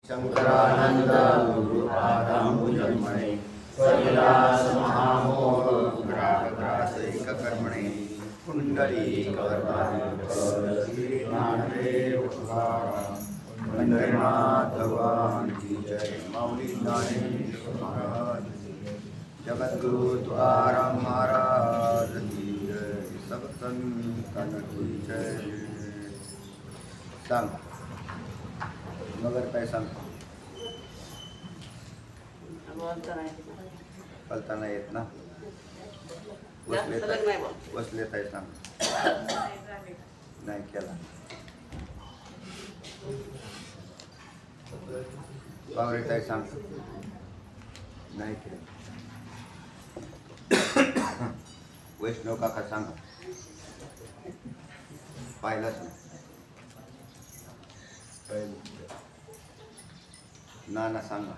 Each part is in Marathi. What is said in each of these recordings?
शंकरानंद गुरुपादाम्बुजन्मणे स्वविलास महामोह ग्राहग्रासैक कर्मणे कुंडलीकवर्णादेव पंढरीनाथ भगवान की जय। माऊली ज्ञानेश्वर महाराज जगद्गुरु तुकाराम महाराज की जय। सब संतान की जय। सांग मगर काय सांगतो कळताना येत ना बसले काय सांग नाही केला पावरे काय सांगतो नाही केलं वैष्णव काका सांगा पाहिलाच नाही नाना सांगा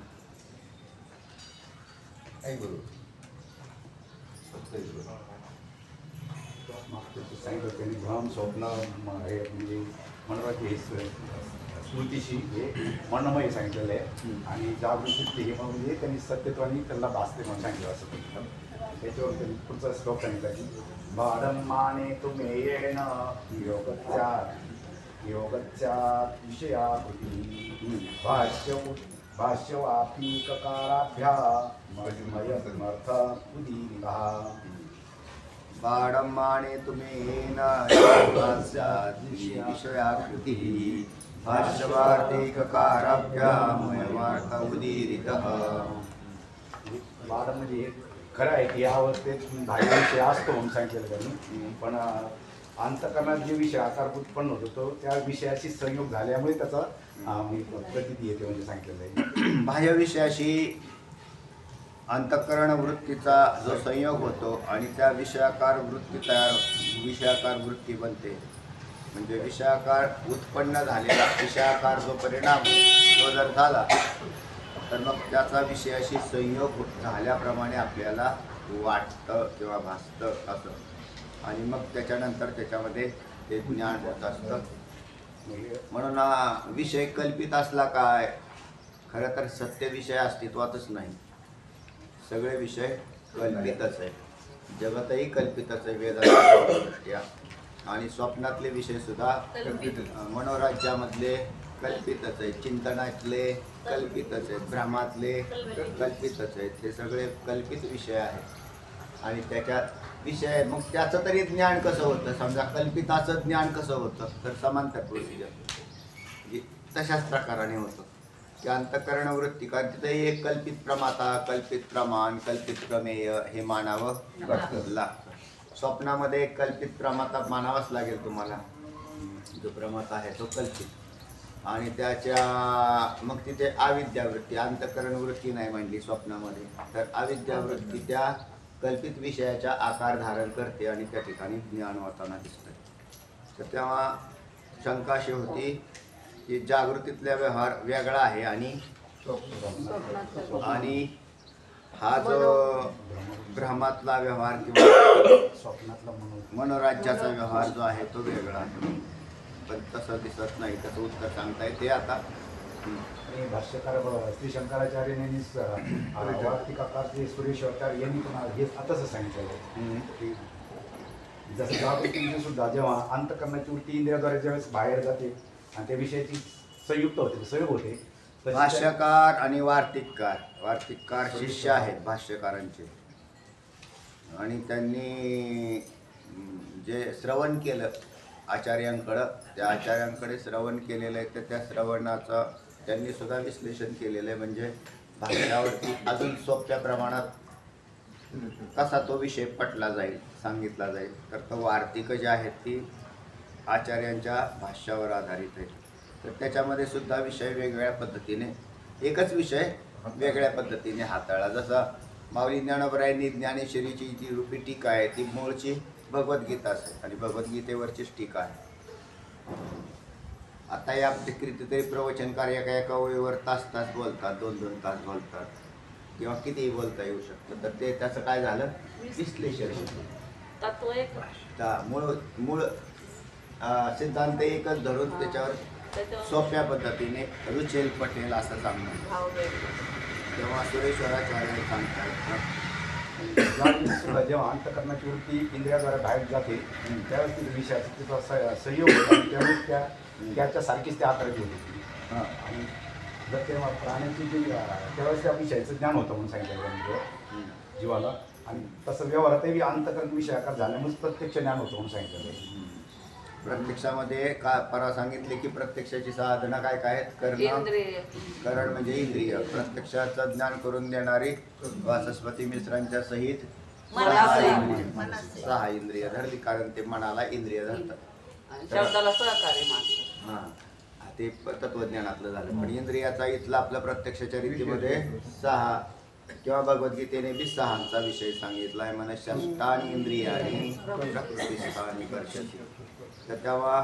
सांगितलं त्यांनी भ्रम स्वप्न हे म्हणजे मनोराची स्मृतीशी हे म्हणणंमय सांगितलेलं आहे आणि जागृती हे म्हणजे त्यांनी सत्यत्वानी त्यांना भासते म्हणून सांगितलं असं त्याच्यावर त्यांनी पुढचा श्लोक सांगितला की भाडम्माने तुम्ही येण योगच्चात विषयाकृती भाष्यवापी ककाराभ्यामर्थ उदीरितः बाडम्माने तुम्ही विषयाकृती भाष्यवार्थे ककाराभ्यामर्थ उदीरितः। बाड म्हणजे खरं आहे की या अवस्थेत बाह्य विषय असतो म्हणून सांगितलेलं त्यांनी पण अंतकरणात जे विषय आकारभूत उत्पन्न होतो तो त्या विषयाशी संयोग झाल्यामुळे त्याचा प्रतीती येते म्हणजे सांगितलेलं आहे। बाह्य विषयाशी अंतःकरण वृत्तीचा जो संयोग होतो आणि त्या विषयाकार वृत्ती बनते म्हणजे विषयाकार उत्पन्न झालेला विषयाकार जो परिणाम तो जर झाला तर मग त्याचा विषयाशी संयोग झाल्याप्रमाणे आपल्याला वाटतं किंवा भासतं असं आणि मग त्याच्यानंतर त्याच्यामध्ये ते ज्ञान होत असतं। म्हणून हा विषय कल्पित असला काय खरं तर सत्य विषय अस्तित्वातच नाही सगळे विषय कल्पितच आहे जगतही कल्पितच आहे वेदांच्या दृष्ट्या आणि स्वप्नातले विषय सुद्धा मनोराज्यामधले कल्पितच आहे चिंतनातले कल्पितच आहेत भ्रमातले कल्पितच आहेत हे सगळे कल्पित विषय आहेत आणि त्याच्यात विषय मग त्याचं तरी ज्ञान कसं होतं समजा कल्पिताचं ज्ञान कसं होतं तर समांतर प्रोसिजर तशाच प्रकाराने होतं की अंतःकरण वृत्ती कारण तिथे एक कल्पित प्रमाता कल्पित प्रमाण कल्पित प्रमेय हे मानावं लागतं स्वप्नामध्ये एक कल्पित प्रमाता मानावाच लागेल तुम्हाला जो प्रमाता आहे तो कल्पित आणि त्याच्या मग तिथे अविद्यावृत्ती अंतःकरण वृत्ती नाही म्हणली स्वप्नामध्ये तर अविद्यावृत्ती त्या कल्पित विषयाचा आकार धारण करते आणि त्या ठिकाणी ज्ञान होताना दिसतं तर तेव्हा शंका अशी होती की जागृतीतला व्यवहार वेगळा आहे आणि हा जो भ्रमातला व्यवहार किंवा स्वप्नातला मनोराज्याचा व्यवहार जो आहे तो वेगळा आहे पण तसं दिसत नाही त्याचं उत्तर सांगता येते आता भाष्यकार श्री शंकराचार्यांनी वार्तिकाकार सुरेश्वरकार यांनी पण हे आताच सांगितलेलं आहे की जसं जागृती सुद्धा जेव्हा अंतःकरणाची वृत्ती इंद्रियाद्वारे ज्यावेळेस बाहेर जाते आणि त्या विषयाची संयुक्त होते संयोग होते भाष्यकार आणि वार्तिककार शिष्य आहेत भाष्यकारांचे आणि त्यांनी जे श्रवण केलं आचार्यांकडं त्या आचार्यांकडे श्रवण केलेलं आहे तर त्या श्रवणाचं त्यांनी सुद्धा विश्लेषण केलेलं आहे म्हणजे भाष्यावरती अजून सोप्या प्रमाणात कसा तो विषय पटला जाईल सांगितला जाईल तर तो वार्तिक जे आहेत ती आचार्यांच्या भाष्यावर आधारित आहे तर त्याच्यामध्ये सुद्धा विषय वेगवेगळ्या पद्धतीने एकच विषय वेगळ्या पद्धतीने हाताळला जसा माऊली ज्ञानोबरायांनी ज्ञानेश्वरीची जी रूपी टीका आहे ती मूळची भगवद्गीताच आहे आणि भगवद्गीतेवरचीच टीका आहे आता या कितीतरी प्रवचनकार एका ओळीवर तास बोलतात 2-2 तास बोलतात किंवा कितीही बोलता येऊ शकतं तर ते त्याचं काय झालं विश्लेषण मूळ सिद्धांत एकच धरून त्याच्यावर सोप्या पद्धतीने रुचेल पटेल असं सांगणं. तेव्हा सुरेश्वराचार्य सांगतात जेव्हा अंतकरणाची वृत्ती इंद्रियाद्वारे बाहेर जाते त्यावेळेस ती विषयाचा तिचा संयोग होतो आणि त्यावेळेस त्याच्यासारखीच त्या आकाराची होती. आणि जर तेव्हा प्राण्याची जी त्यावेळेस त्या विषयाचं ज्ञान होतं म्हणून सांगितलं जीवाला. आणि तसं व्यवहारातही अंतकरण विषय आकार झाल्यामुळेच प्रत्यक्ष ज्ञान होतं म्हणून सांगितलं. प्रत्यक्षामध्ये का परा सांगितले की प्रत्यक्षाची साधना काय काय आहेत? करण म्हणजे इंद्रिय. प्रत्यक्षाचं ज्ञान करून देणारी वाचस्पती मिश्रांच्या सहित 6 इंद्रिय धरली, कारण ते मनाला इंद्रिय धरतात. शब्दाला सहकार्य मानतात. हां, ते तत्वज्ञानातलं झालं. पण इंद्रियाचा इथला आपल्या प्रत्यक्षाच्या रीतीमध्ये 6 किंवा भगवद्गीतेने बी 6चा विषय सांगितला आहे. मनःष्ठानी इंद्रियाणी प्रकृतिस्थानी कर्षति. तर तेव्हा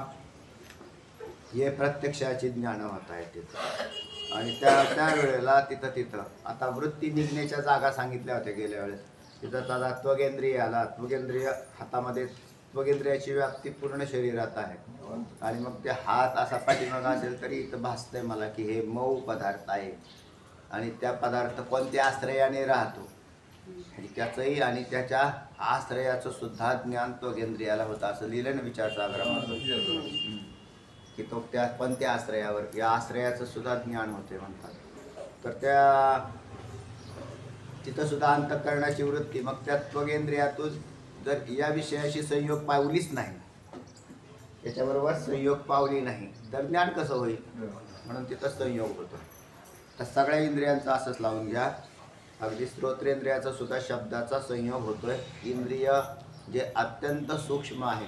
हे प्रत्यक्षाची ज्ञान होत आहे तिथं. आणि त्या वेळेला तिथं आता वृत्ती निघण्याच्या जागा सांगितल्या होत्या गेल्या वेळेस. तिथं आता त्वगेंद्रिय आला. त्वगेंद्रिय हातामध्ये त्वगेंद्रियाची व्याप्ती पूर्ण शरीरात आहे. आणि मग ते हात असा पाठीमागा असेल तरी इथं भासतंय मला की हे मऊ पदार्थ आहे. आणि त्या पदार्थ कोणत्या आश्रयाने राहतो त्याचंही आणि त्याच्या आश्रयाचं सुद्धा ज्ञान त्वगेंद्रियाला होतं असं लिहिलं ना विचारसागरामध्ये की तो त्या कोणत्या आश्रयावर या आश्रयाचं सुद्धा ज्ञान होते म्हणतात. तर त्या तिथं सुद्धा अंतःकरणाची वृत्ती मग त्या त्वगेंद्रियातून जर या विषयाशी संयोग पावलीच नाही, त्याच्याबरोबर संयोग पावली नाही तर ज्ञान कसं होईल? म्हणून तिथं संयोग होतो. तर सगळ्या इंद्रियांचं असंच लावून घ्या. अगदी श्रोत्रेंद्रियाचा सुद्धा शब्दाचा संयोग होतोय. इंद्रिय जे अत्यंत सूक्ष्म आहे,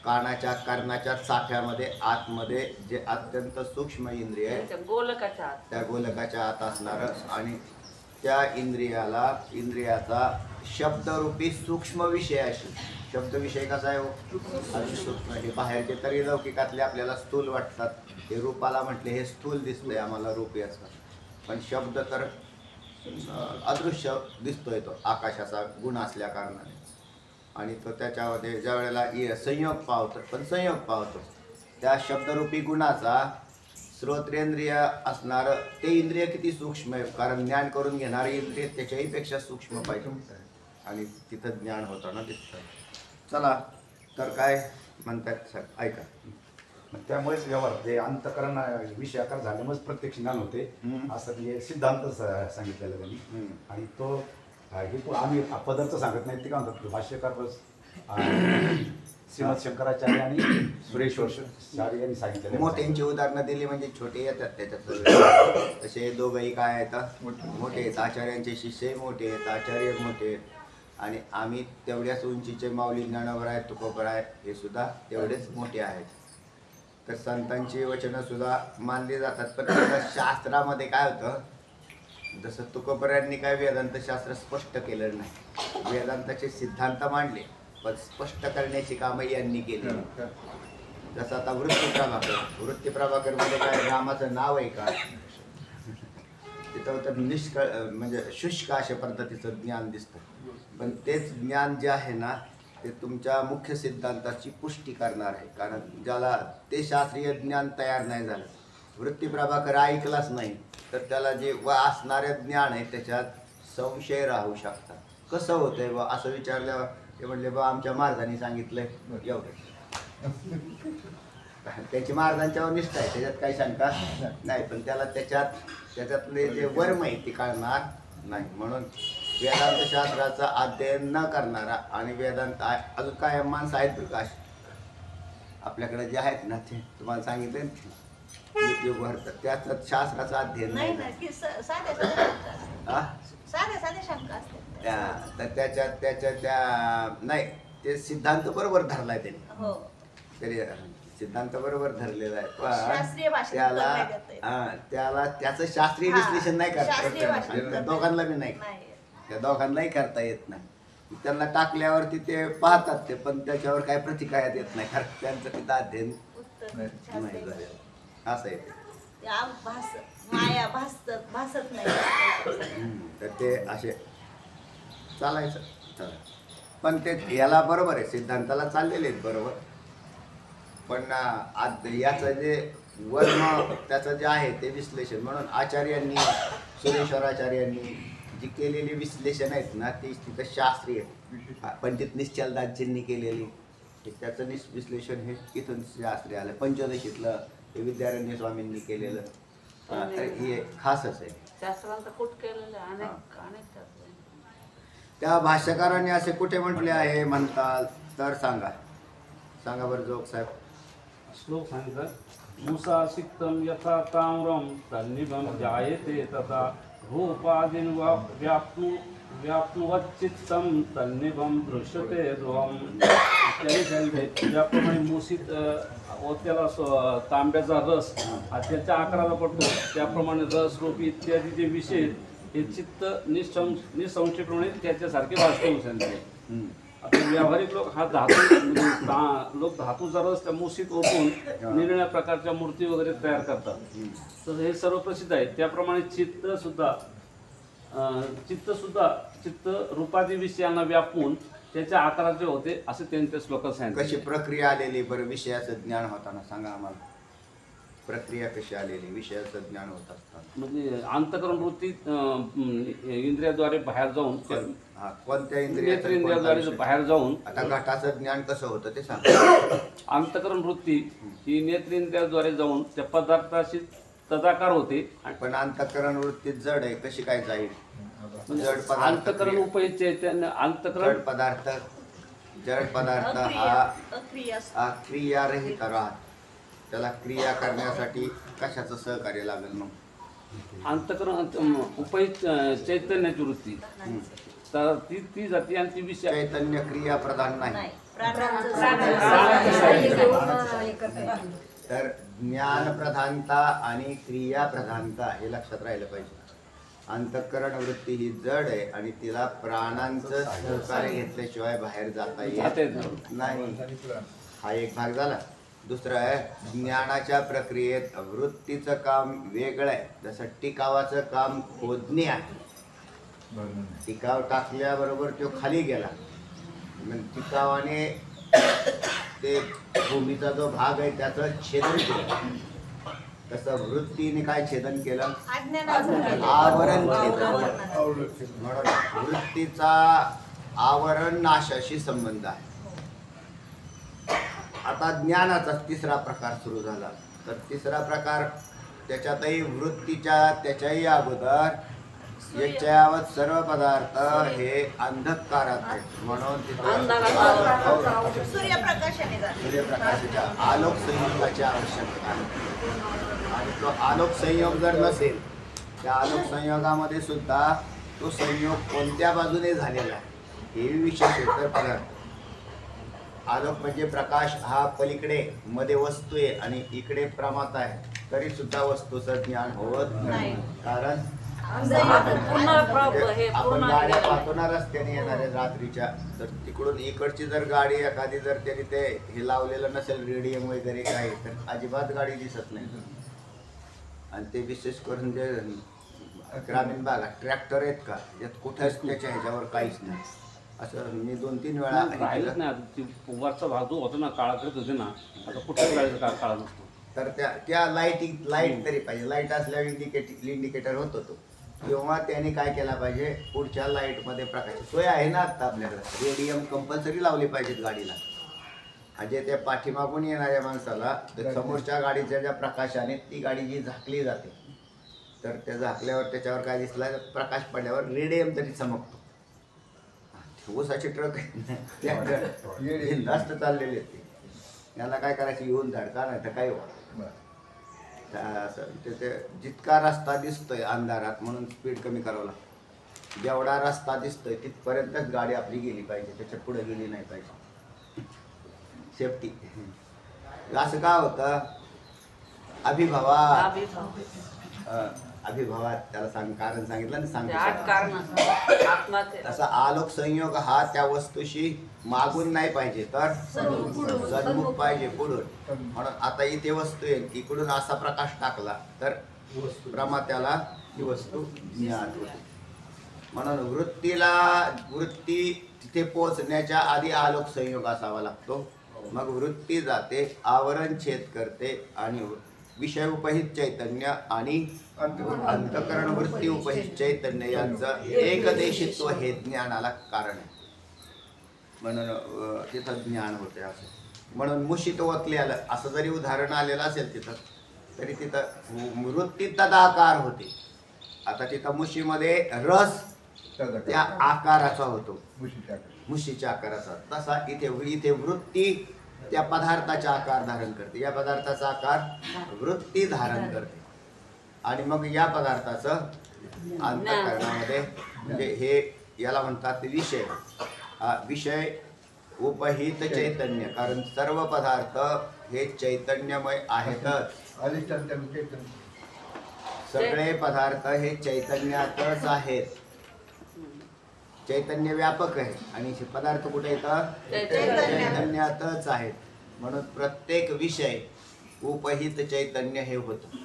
कानाच्या कर्णाच्या साठ्यामध्ये आतमध्ये जे अत्यंत सूक्ष्म इंद्रिय आहे त्या गोलकाच्या आत असणारं आणि त्या इंद्रियाचा शब्दरूपी सूक्ष्म विषयाशी. शब्द विषय कसा आहे हो? अति सूक्ष्म. हे बाहेरचे तरी लौकिकातले आपल्याला स्थूल वाटतात. हे रूपाला म्हटले हे स्थूल दिसतंय आम्हाला रूप याचं, पण शब्द तर अदृश्य दिसतोय. तो आकाशाचा गुण असल्या कारणाने. आणि तो त्याच्यामध्ये ज्या वेळेला संयोग पावतो त्या शब्दरूपी गुणाचा श्रोत्रेंद्रिय असणारं ते इंद्रिय किती सूक्ष्म आहे, कारण ज्ञान करून घेणारे इंद्रिय त्याच्याही पेक्षा सूक्ष्म पाहिजे. आणि तिथं ज्ञान होतं ना तिथं. चला तर काय म्हणतात सर ऐका. त्यामुळेच व्यवहार जे अंतकरण विषय आकार झाल्यामुळेच प्रत्यक्ष ज्ञान होते असं म्हणजे सिद्धांत सांगितलेला त्यांनी. आणि तो हे आम्ही पदार्थ सांगत नाही ते काय म्हणतात भाष्यकार श्रीमद शंकराचार्य आणि सुरेश्वराचार्य यांनी सांगितलेले. मोठ्यांची उदाहरणं दिली म्हणजे छोटे येतात त्याच्यात. तसे दोघंही काय येतात मोठे आहेत. आचार्यांचे शिष्यही मोठे आहेत, आचार्य मोठे आहेत. आणि आम्ही तेवढ्याच उंचीचे माऊली ज्ञानावर आहेत, तुकोबर आहेत, हे सुद्धा तेवढेच मोठे आहेत. तर संतांची वचनं सुद्धा मानली जातात. पण शास्त्रामध्ये काय होतं, जसं तुकोबरायांनी काय वेदांत शास्त्र स्पष्ट केलं नाही. वेदांताचे सिद्धांत मांडले पण स्पष्ट करण्याची कामं यांनी केली. जसं आता वृत्ती प्रभाकरमध्ये काय रामाचं नाव आहे का? तिथं तर म्हणजे शुष्क अशा पद्धतीचं ज्ञान दिसतं. पण तेच ज्ञान जे आहे ना ते तुमच्या मुख्य सिद्धांताची पुष्टी करणार आहे. कारण ज्याला ते शास्त्रीय ज्ञान तयार नाही झालं, वृत्ती प्रभाकर ऐकलाच नाही, तर त्याला जे असणारे ज्ञान आहे त्याच्यात संशय राहू शकतात. कसं होतंय बा असं विचारल्यावर ते म्हणले बा आमच्या महाराजांनी सांगितलंय एवढं. त्याची महाराजांच्यावर निष्ठा आहे, त्याच्यात काही शंका नाही. पण त्याला त्याच्यातले जे वर्म आहे ते कळणार नाही. म्हणून वेदांत शास्त्राचं अध्ययन न करणारा आणि वेदांत अजून काय माणसं आहेत प्रकाश आपल्याकडे जे आहेत ना ते तुम्हाला सांगितले युट्यूबवर, त्यात शास्त्राचं अध्ययन नाही. तर त्याच्या त्या नाही ते सिद्धांत बरोबर धरलाय त्यांनी. तरी सिद्धांत बरोबर धरलेला आहे पण त्याला त्याचं शास्त्रीय विश्लेषण नाही करता. दोघांना बी नाही, त्या दोघांनाही करता येत नाही. त्यांना टाकल्यावरती ते पाहतात ते, पण त्याच्यावर काही प्रतिक्रिया देत नाही, कारण त्यांचं तिथं अध्ययन नाही झालेलं. असं आहे तर ते असे चालायचं. पण ते याला बरोबर आहे, सिद्धांताला चाललेले आहेत बरोबर. पण याचं जे वर्म त्याचं जे आहे ते विश्लेषण म्हणून आचार्यांनी सुरेश्वराचार्यांनी जी केलेली विश्लेषण आहेत ना ती तिथं शास्त्रीय पंडित निश्चलदासजींनी केलेली त्याचं विश्लेषण हे इथून शास्त्रीय आलं. पंचदशीतलं हे विद्यारण्य स्वामींनी केलेलं हे खासच आहे. शास्त्रांचं कुठ केलेलं आहे, अनेक शास्त्र. त्या भाष्यकारांनी असे कुठे म्हटले आहे म्हणतात तर सांगा बरं जोग साहेब. श्लोक सांगितलं, मुसा सिक्तम यथा ताम्रम तन्निभं जायते तथा रूपादिन व्याप्नुवच्चित्तं तन्निभं दृश्यते ध्रुवम्. इत्यादी सांगितले. ज्याप्रमाणे मुसीत त्याला तांब्याचा रस हा त्याच्या आकाराला पडतो त्याप्रमाणे रस रूप इत्यादी जे विषय हे चित्त निसंशयप्रमाणे त्याच्यासारखे वास्तव सांगितले. आता व्यावहारिक लोक हा धातू लोक धातूचा रस त्या मुशीत ओपून निरनिळ्या प्रकारच्या मूर्ती वगैरे तयार करतात. तर हे सर्व प्रसिद्ध आहे. त्याप्रमाणे चित्त रूपादी विषयांना व्यापून त्याच्या आकाराचे होते असे त्यांच्या श्लोकात सांगितले. कशी प्रक्रिया आलेली बरं विषयाचं ज्ञान होताना सांगा आम्हाला. प्रक्रिया कशी आलेली विषयाचं ज्ञान होत असताना म्हणजे अंतःकरण वृत्ती इंद्रियाद्वारे बाहेर जाऊन कोणत्या इंद्रियाद्वारे बाहेर जाऊन आता घटाचं ज्ञान कसं होतं ते सांगा. अंतःकरण वृत्ती ही नेत्रेंद्रियाद्वारे जाऊन त्या पदार्थाशी तदाकार होते. पण अंतःकरण वृत्ती जड आहे कशी काय जाईल. जड पदार्थ अंतःकरण उपयुक्त चैतन्य अंतःकरण जड पदार्थ हा क्रियारहित राहत. त्याला क्रिया करण्यासाठी कशाचं सहकार्य लागेल मग. अंतःकरण उपयुक्त चैतन्याची वृत्ती तर ती जाती आणि ती विषय चैतन्य क्रिया प्रधान नाही. तर ज्ञान प्रधानता आणि क्रिया प्रधानता हे लक्षात राहिलं पाहिजे. अंतःकरण वृत्ती ही जड आहे आणि तिला प्राणांचं सहकार्य घेतल्याशिवाय बाहेर जाता येत नाही. हा एक भाग झाला. दुसरं आहे ज्ञानाच्या प्रक्रियेत वृत्तीचं काम वेगळं आहे. जसं टिकावाचं काम खोदणे आहे. टिकाव टाकल्याबरोबर तो खाली गेला मग टिकावाने ते भूमीचा जो भाग आहे त्याचं छेदन केलं. तसं वृत्तीने काय छेदन केलं आवरण छेदन. म्हणून वृत्तीचा आवरण नाशाशी संबंध आहे. आता ज्ञानाचा तिसरा प्रकार सुरू झाला. तर तिसरा प्रकार त्याच्यातही वृत्तीच्या त्याच्याही अगोदर याच्यावत सर्व पदार्थ हे अंधकारात आहेत. म्हणून सूर्यप्रकाशाच्या आलोक संयोगाची आवश्यकता आहे. आणि तो आलोक संयोग जर नसेल त्या आलोक संयोगामध्ये सुद्धा तो संयोग कोणत्या बाजूने झालेला आहे हे विशेष आहे. तर पदार्थ आलोक म्हणजे प्रकाश हा पलीकडे मध्ये वस्तू आहे आणि इकडे प्रमात आहे तरी सुद्धा वस्तूचं ज्ञान होत नाही. कारण आपण गाड्या पाहतो ना रस्त्याने येणाऱ्या रात्रीच्या तर तिकडून इकडची जर गाडी एखादी जर त्यांनी ते हे लावलेलं नसेल रेडियम वगैरे काही तर अजिबात गाडी दिसत नाही. आणि ते विशेष करून जे ग्रामीण भागात ट्रॅक्टर आहेत का यात कुठेच त्याच्या ह्याच्यावर काहीच नाही. असं मी 2-3 वेळा राहिलंच नाही. वरचा भाग जो होता ना काळा करत होते ना आता कुठल्याच गाडीचा काळा नसतो. तर त्या लाईट तरी पाहिजे. लाईट असल्यावर इंडिकेटर होतो तो किंवा त्याने काय केला पाहिजे पुढच्या लाईटमध्ये प्रकाश सोय आहे ना आता आपल्याकडे. रेडियम कंपल्सरी लावली पाहिजेत गाडीला. म्हणजे त्या पाठीमागून येणाऱ्या माणसाला समोरच्या गाडीच्या ज्या प्रकाशाने ती गाडी जी झाकली जाते तर त्या झाकल्यावर त्याच्यावर काय दिसला प्रकाश पडल्यावर रेडियम तरी चमकतो. ऊसाचे ट्रक जास्त चाललेले ते याला काय करायचं येऊन धडका नाही तर काय ते जितका रस्ता दिसतोय अंधारात म्हणून स्पीड कमी करावं लागतं. जेवढा रस्ता दिसतोय तिथपर्यंतच गाडी आपली गेली पाहिजे त्याच्या पुढे गेली नाही पाहिजे. सेफ्टी. असं काय होतं अभिभावात त्याला कारण सांगितलं ना सांगतो. असा आलोक संयोग हा त्या वस्तूशी मागून नाही पाहिजे तर सन्मुख पाहिजे पुढून. म्हणून आता इथे वस्तू येईल इकडून असा प्रकाश टाकला तर प्रमात्याला ही वस्तू ज्ञात होते. म्हणून वृत्ती तिथे पोहोचण्याच्या आधी आलोक संयोग असावा लागतो. मग वृत्ती जाते आवरण छेद करते आणि विषय उपहित चैतन्य आणि अंतःकरण वृत्ती उपहित चैतन्य यांचं एकदेशित्व हे ज्ञानाला कारण आहे. म्हणून तिथं ज्ञान होते असं. म्हणून मुशीत ओतल्याला असं जरी उदाहरण आलेलं असेल तिथं, तरी तिथं वृत्ती तदाकार होते. आता तिथं मुशीमध्ये रस त्या आकाराचा होतो, मुशीच्या आकाराचा. तसा इथे वृत्ती त्या पदार्थाचा आकार धारण करते. या पदार्थाचा आकार वृत्ती धारण करते आणि मग या पदार्थाचं अंतःकरणामध्ये म्हणजे हे याला म्हणतात विषय. विषय उपहित चैतन्य, कारण सर्व पदार्थ हे चैतन्यमय आहेतच. सगळे पदार्थ हे चैतन्यातच आहेत. चैतन्य व्यापक आहे आणि हे पदार्थ कुठे येतात? चैतन्यातच आहेत. म्हणून प्रत्येक विषय उपहित चैतन्य हे होतं.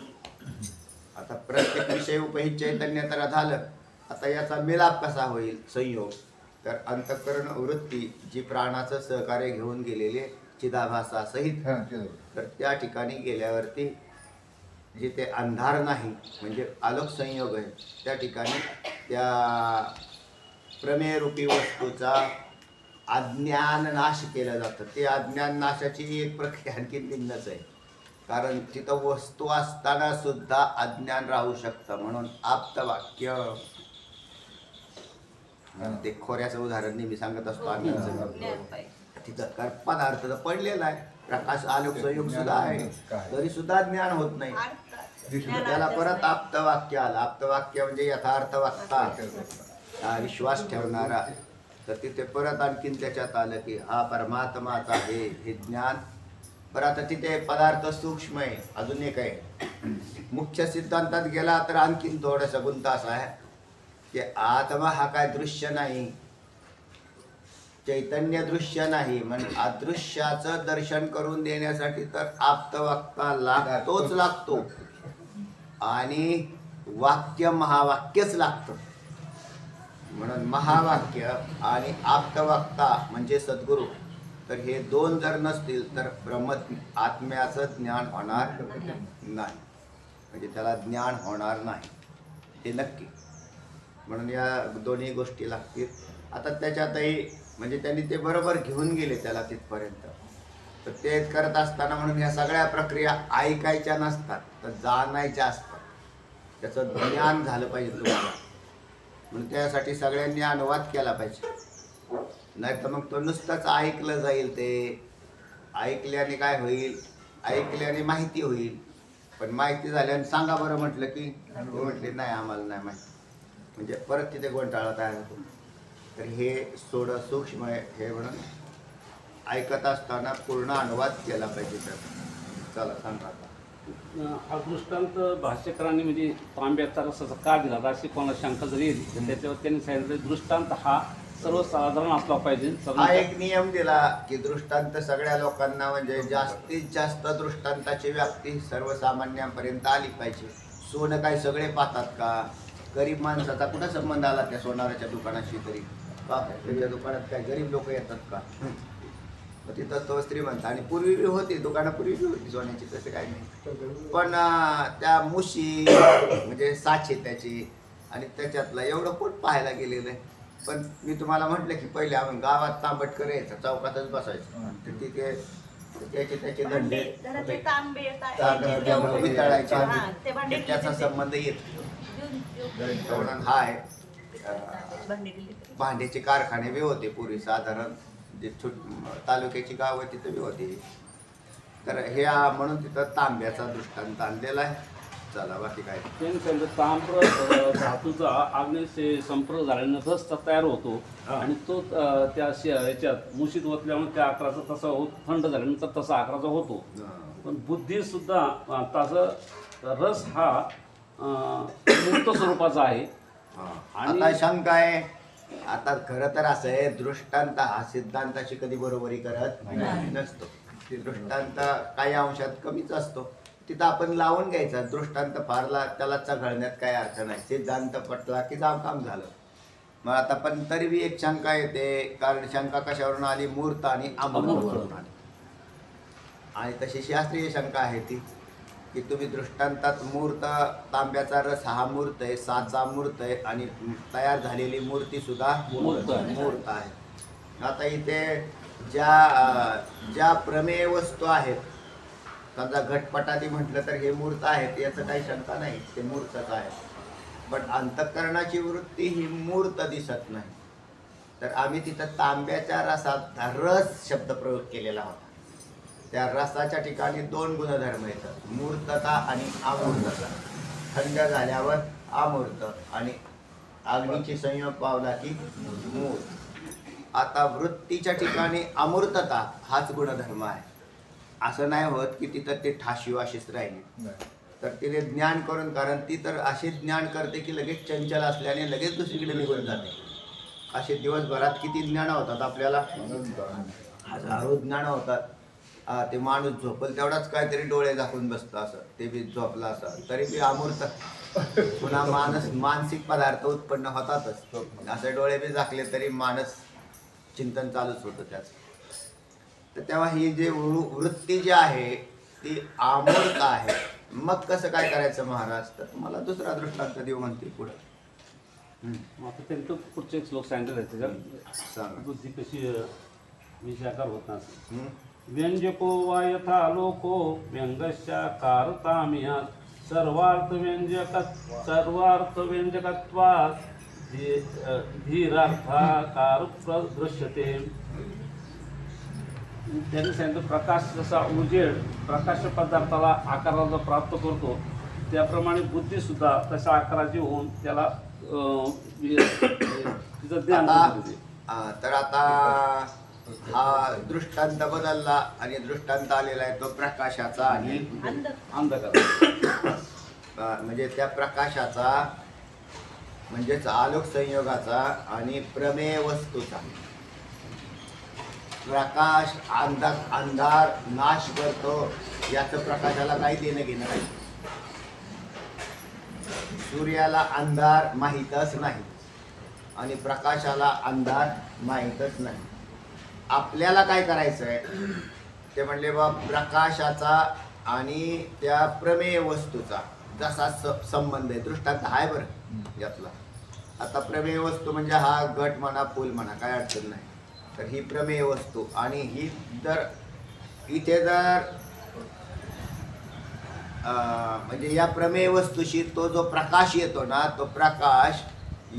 आता प्रत्येक विषय उपहित चैतन्य तर झालं. आता याचा मिलाप कसा होईल, संयोग? तर अंतःकरण वृत्ती जी प्राणाचं सहकार्य घेऊन गेलेले चिदाभासा सहित, तर त्या ठिकाणी गेल्यावरती जिथे अंधार नाही म्हणजे आलोक संयोग आहे, त्या ठिकाणी त्या प्रमेयरूपी वस्तूचा अज्ञान नाश केलं जातं. ते अज्ञान नाशाची एक प्रक्रिया आणखी भिन्नच आहे. कारण तिथं वस्तू असताना सुद्धा अज्ञान राहू शकतं. म्हणून आप्तवाक्य, ते खोऱ्याचं उदाहरण मी सांगत असतो अन्नाचं. तिथं पदार्थ तर पडलेला आहे, प्रकाश आलोक संयोग सुद्धा आहे, तरी सुद्धा ज्ञान होत नाही. त्याला परत आप्तवाक्य आलं. आप्तवाक्य म्हणजे यथार्थ वक्ता, विश्वास ठेवणारा. तर तिथे परत आणखीन त्याच्यात आलं की हा परमात्माचा हे ज्ञान. बरं आता तिथे पदार्थ सूक्ष्म आहे. अजून एक आहे, मुख्य सिद्धांतात गेला तर आणखीन थोडासा गुंता असा आहे की आत्मा हा काय दृश्य नाही, चैतन्य दृश्य नाही. म्हणजे अदृश्याचं दर्शन करून देण्यासाठी तर आप्तवक्ता लागतोच लागतो आणि वाक्य महावाक्यच लागतं. म्हणून महावाक्य आणि आप्तवक्ता म्हणजे सद्गुरू, तर हे दोन जर नसतील तर ब्रह्म आत्म्याचं ज्ञान होणार नाही. म्हणजे त्याला ज्ञान होणार नाही हे नक्की. म्हणून या दोन्ही गोष्टी लागतील. आता त्याच्यातही म्हणजे त्यांनी ते बरोबर घेऊन गेले त्याला तिथपर्यंत. तर ते करत असताना म्हणून या सगळ्या प्रक्रिया ऐकायच्या नसतात, तर जाणायच्या असतात. त्याचं ज्ञान झालं पाहिजे तुम्हाला. म्हणून त्यासाठी सगळ्यांनी अनुवाद केला पाहिजे. नाही तर मग तो नुसतंच ऐकलं जाईल. ते ऐकल्याने काय होईल, ऐकल्याने माहिती होईल. पण माहिती झाल्याने सांगा बरं म्हटलं की म्हटले नाही आम्हाला नाही माहिती, म्हणजे परत तिथे गोंधळा तयार होतो. तर हे थोडं सूक्ष्म आहे हे. म्हणून ऐकत असताना पूर्ण अनुवाद केला पाहिजे. तर चला सांगा आता. हा दृष्टांत भाष्यकारांनी म्हणजे तांब्याचा रसाचा का दिला अशी कोणाला शंका जरी येईल तर त्याच्यावर त्यांनी सांगितलं दृष्टांत हा सर्वसाधारण असला पाहिजे. हा एक नियम दिला की दृष्टांत सगळ्या लोकांना म्हणजे जास्तीत जास्त दृष्टांताची व्याप्ती सर्वसामान्यांपर्यंत आली पाहिजे. सोनं काय सगळे पाहतात का? गरीब माणसाचा कुठं संबंध आला त्या सोनाराच्या दुकानाशी? तरी का त्याच्या दुकानात काय गरीब लोक येतात का? तिथं तो श्रीमंत. आणि पूर्वी बी होती दुकानं, पूर्वी बी होती सोन्याची, तसं काही नाही. पण त्या मुशी म्हणजे साचे त्याची आणि त्याच्यातला एवढं कोण पाहायला गेलेलं आहे. पण मी तुम्हाला म्हटलं की पहिले आपण गावात तांबटकर यायचं, चौकातच बसायचं. तिथे त्याचे धंदे वितळायचे, त्याचा संबंध येत. हा आहे भांड्याचे कारखाने बी होते पूर्वी. साधारण जे तालुक्याची गावं तिथे बी होती. तर हे म्हणून तिथं तांब्याचा दृष्टांत आणलेला आहे. चला बाकी काय त्यांनी ताम्र धातूचा आग्नेय संपर्क झाल्यानंतर रस तयार होतो आणि तो त्या याच्यात मुशीत ओतल्यामुळे त्या आकाराचा तसा थंड झाल्यानंतर तसा आकाराचा होतो. पण बुद्धी सुद्धा तसं रस हा मुक्त स्वरूपाचा आहे. आता शंका आहे. आता खरं तर असं आहे, दृष्टांत हा सिद्धांताशी कधी बरोबरी करत नसतो. दृष्टांत काही अंशात कमीच असतो. तिथं आपण लावून घ्यायचा दृष्टांत फारला त्याला चघळण्यात काही अर्थ नाही. सिद्धांत पटला की काम झालं. मग आता पण तरी बी एक शंका येते. कारण शंका कशावरून आली? मूर्त आणि अमूर्तवरून आली. आणि तशी शास्त्रीय शंका आहे ती की तुम्ही दृष्टांतात मूर्त तांब्याचा रस हा मूर्त आहे, साचा मूर्त आहे आणि तयार झालेली मूर्ती सुद्धा मूर्त आहे. मूर्त आहे. आता इथे ज्या प्रमेय वस्तू आहेत, समजा घटपटादी म्हटलं तर हे मूर्त आहेत, याचं काही शंका नाही, ते मूर्तच आहे. पण अंतःकरणाची वृत्ती ही मूर्त दिसत नाही. तर आम्ही तिथं तांब्याच्या रसात रस शब्द प्रयोग केलेला होता. त्या रसाच्या ठिकाणी 2 गुणधर्म येतात, मूर्तता आणि अमूर्तता. थंड झाल्यावर अमूर्त आणि अग्नीची संयोग पावला की मूर्त. आता वृत्तीच्या ठिकाणी अमूर्तता हाच गुणधर्म आहे. असं नाही होत की तिथं ते ठाशीव अशीच राहिली, तर तिने ज्ञान करून, कारण ती तर असे ज्ञान करते की लगेच चंचल असल्याने लगेच दुसरीकडे निघून जाते. असे दिवसभरात किती ज्ञान होतात आपल्याला, हजारो ज्ञान होतात. ते माणूस झोपल तेवढाच काहीतरी डोळे झाकून बसतं, असं ते बी झोपला असं तरी बी अमूर्त. पुन्हा मानसिक पदार्थ उत्पन्न होतातच, असे डोळे बी झाकले तरी मानस चिंतन चालूच होतं त्याचं. तर तेव्हा ही जे वृत्ती जी आहे ती अमूर्त आहे. मग कसं काय करायचं महाराज, तर मला दुसरा दृष्टांत देऊ म्हणते पुढं. आता त्यांचं पुढचे एक श्लोक सांगितले आहेत त्याच्यात सांगा. बुद्धी कशी विषयाकार होत नाही. हं? व्यंजको वा यथा लोको व्यंगस्याकारतामिया सर्वार्थ व्यंजकत्वात् धीरार्थाकार दृश्यते. त्यांनी सांगितलं प्रकाश जसा उजेड प्रकाश पदार्थाला आकाराला प्राप्त करतो, त्याप्रमाणे बुद्धी सुद्धा तशा आकाराची होऊन त्याला तिचं ज्ञान होते. तर आता हा दृष्टांत बदलला आणि दृष्टांत आलेला आहे तो प्रकाशाचा आणि अंधकार. म्हणजे त्या प्रकाशाचा म्हणजेच आलोक संयोगाचा आणि प्रमेय वस्तूचा. प्रकाश अंधार नाश करतो याचं प्रकाशाला काही देणं घेणं नाही. सूर्याला अंधार माहीतच नाही आणि प्रकाशाला अंधार माहीतच नाही. आपल्याला काय करायचं आहे ते म्हणले बा प्रकाशाचा आणि त्या प्रमेय वस्तूचा जसा संबंध आहे. दृष्टांत आहे बरं यातला. आता प्रमेय वस्तू म्हणजे हा गट म्हणा फूल म्हणा काय अडचण नाही. तर ही प्रमेय वस्तू आणि ही जर इथे जर म्हणजे या प्रमेय वस्तूशी तो जो प्रकाश येतो ना, तो प्रकाश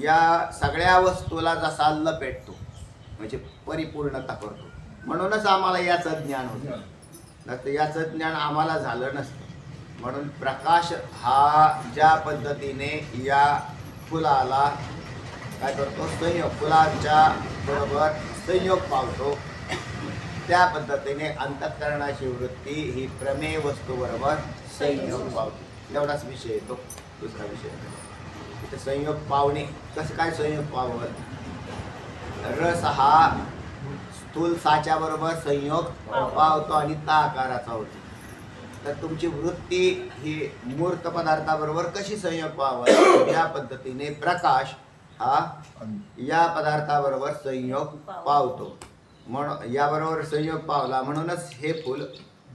या सगळ्या वस्तूला जसा लपेटतो म्हणजे परिपूर्णता करतो. म्हणूनच आम्हाला याचं ज्ञान होतं, नसतं याचं ज्ञान आम्हाला झालं नसतं. म्हणून प्रकाश हा ज्या पद्धतीने या फुलाला काय करतो, संयोग फुलांच्या बरोबर संयोग पावतो, त्या पद्धतीने अंतःकरणाची वृत्ती ही प्रमेय वस्तू बरोबर संयोग पावते. एवढाच विषय येतो. दुसरा विषय इथे संयोग पावणे. कसं काय संयोग पावत, रस हा स्थूल साच्या बरोबर संयोग पावतो आणि ता आकाराचा होतो. तर तुमची वृत्ती ही मूर्त पदार्थाबरोबर कशी संयोग पावत, या पद्धतीने प्रकाश हा या पदार्थाबरोबर संयोग पावतो. म्हणून याबरोबर संयोग पावला म्हणूनच हे फूल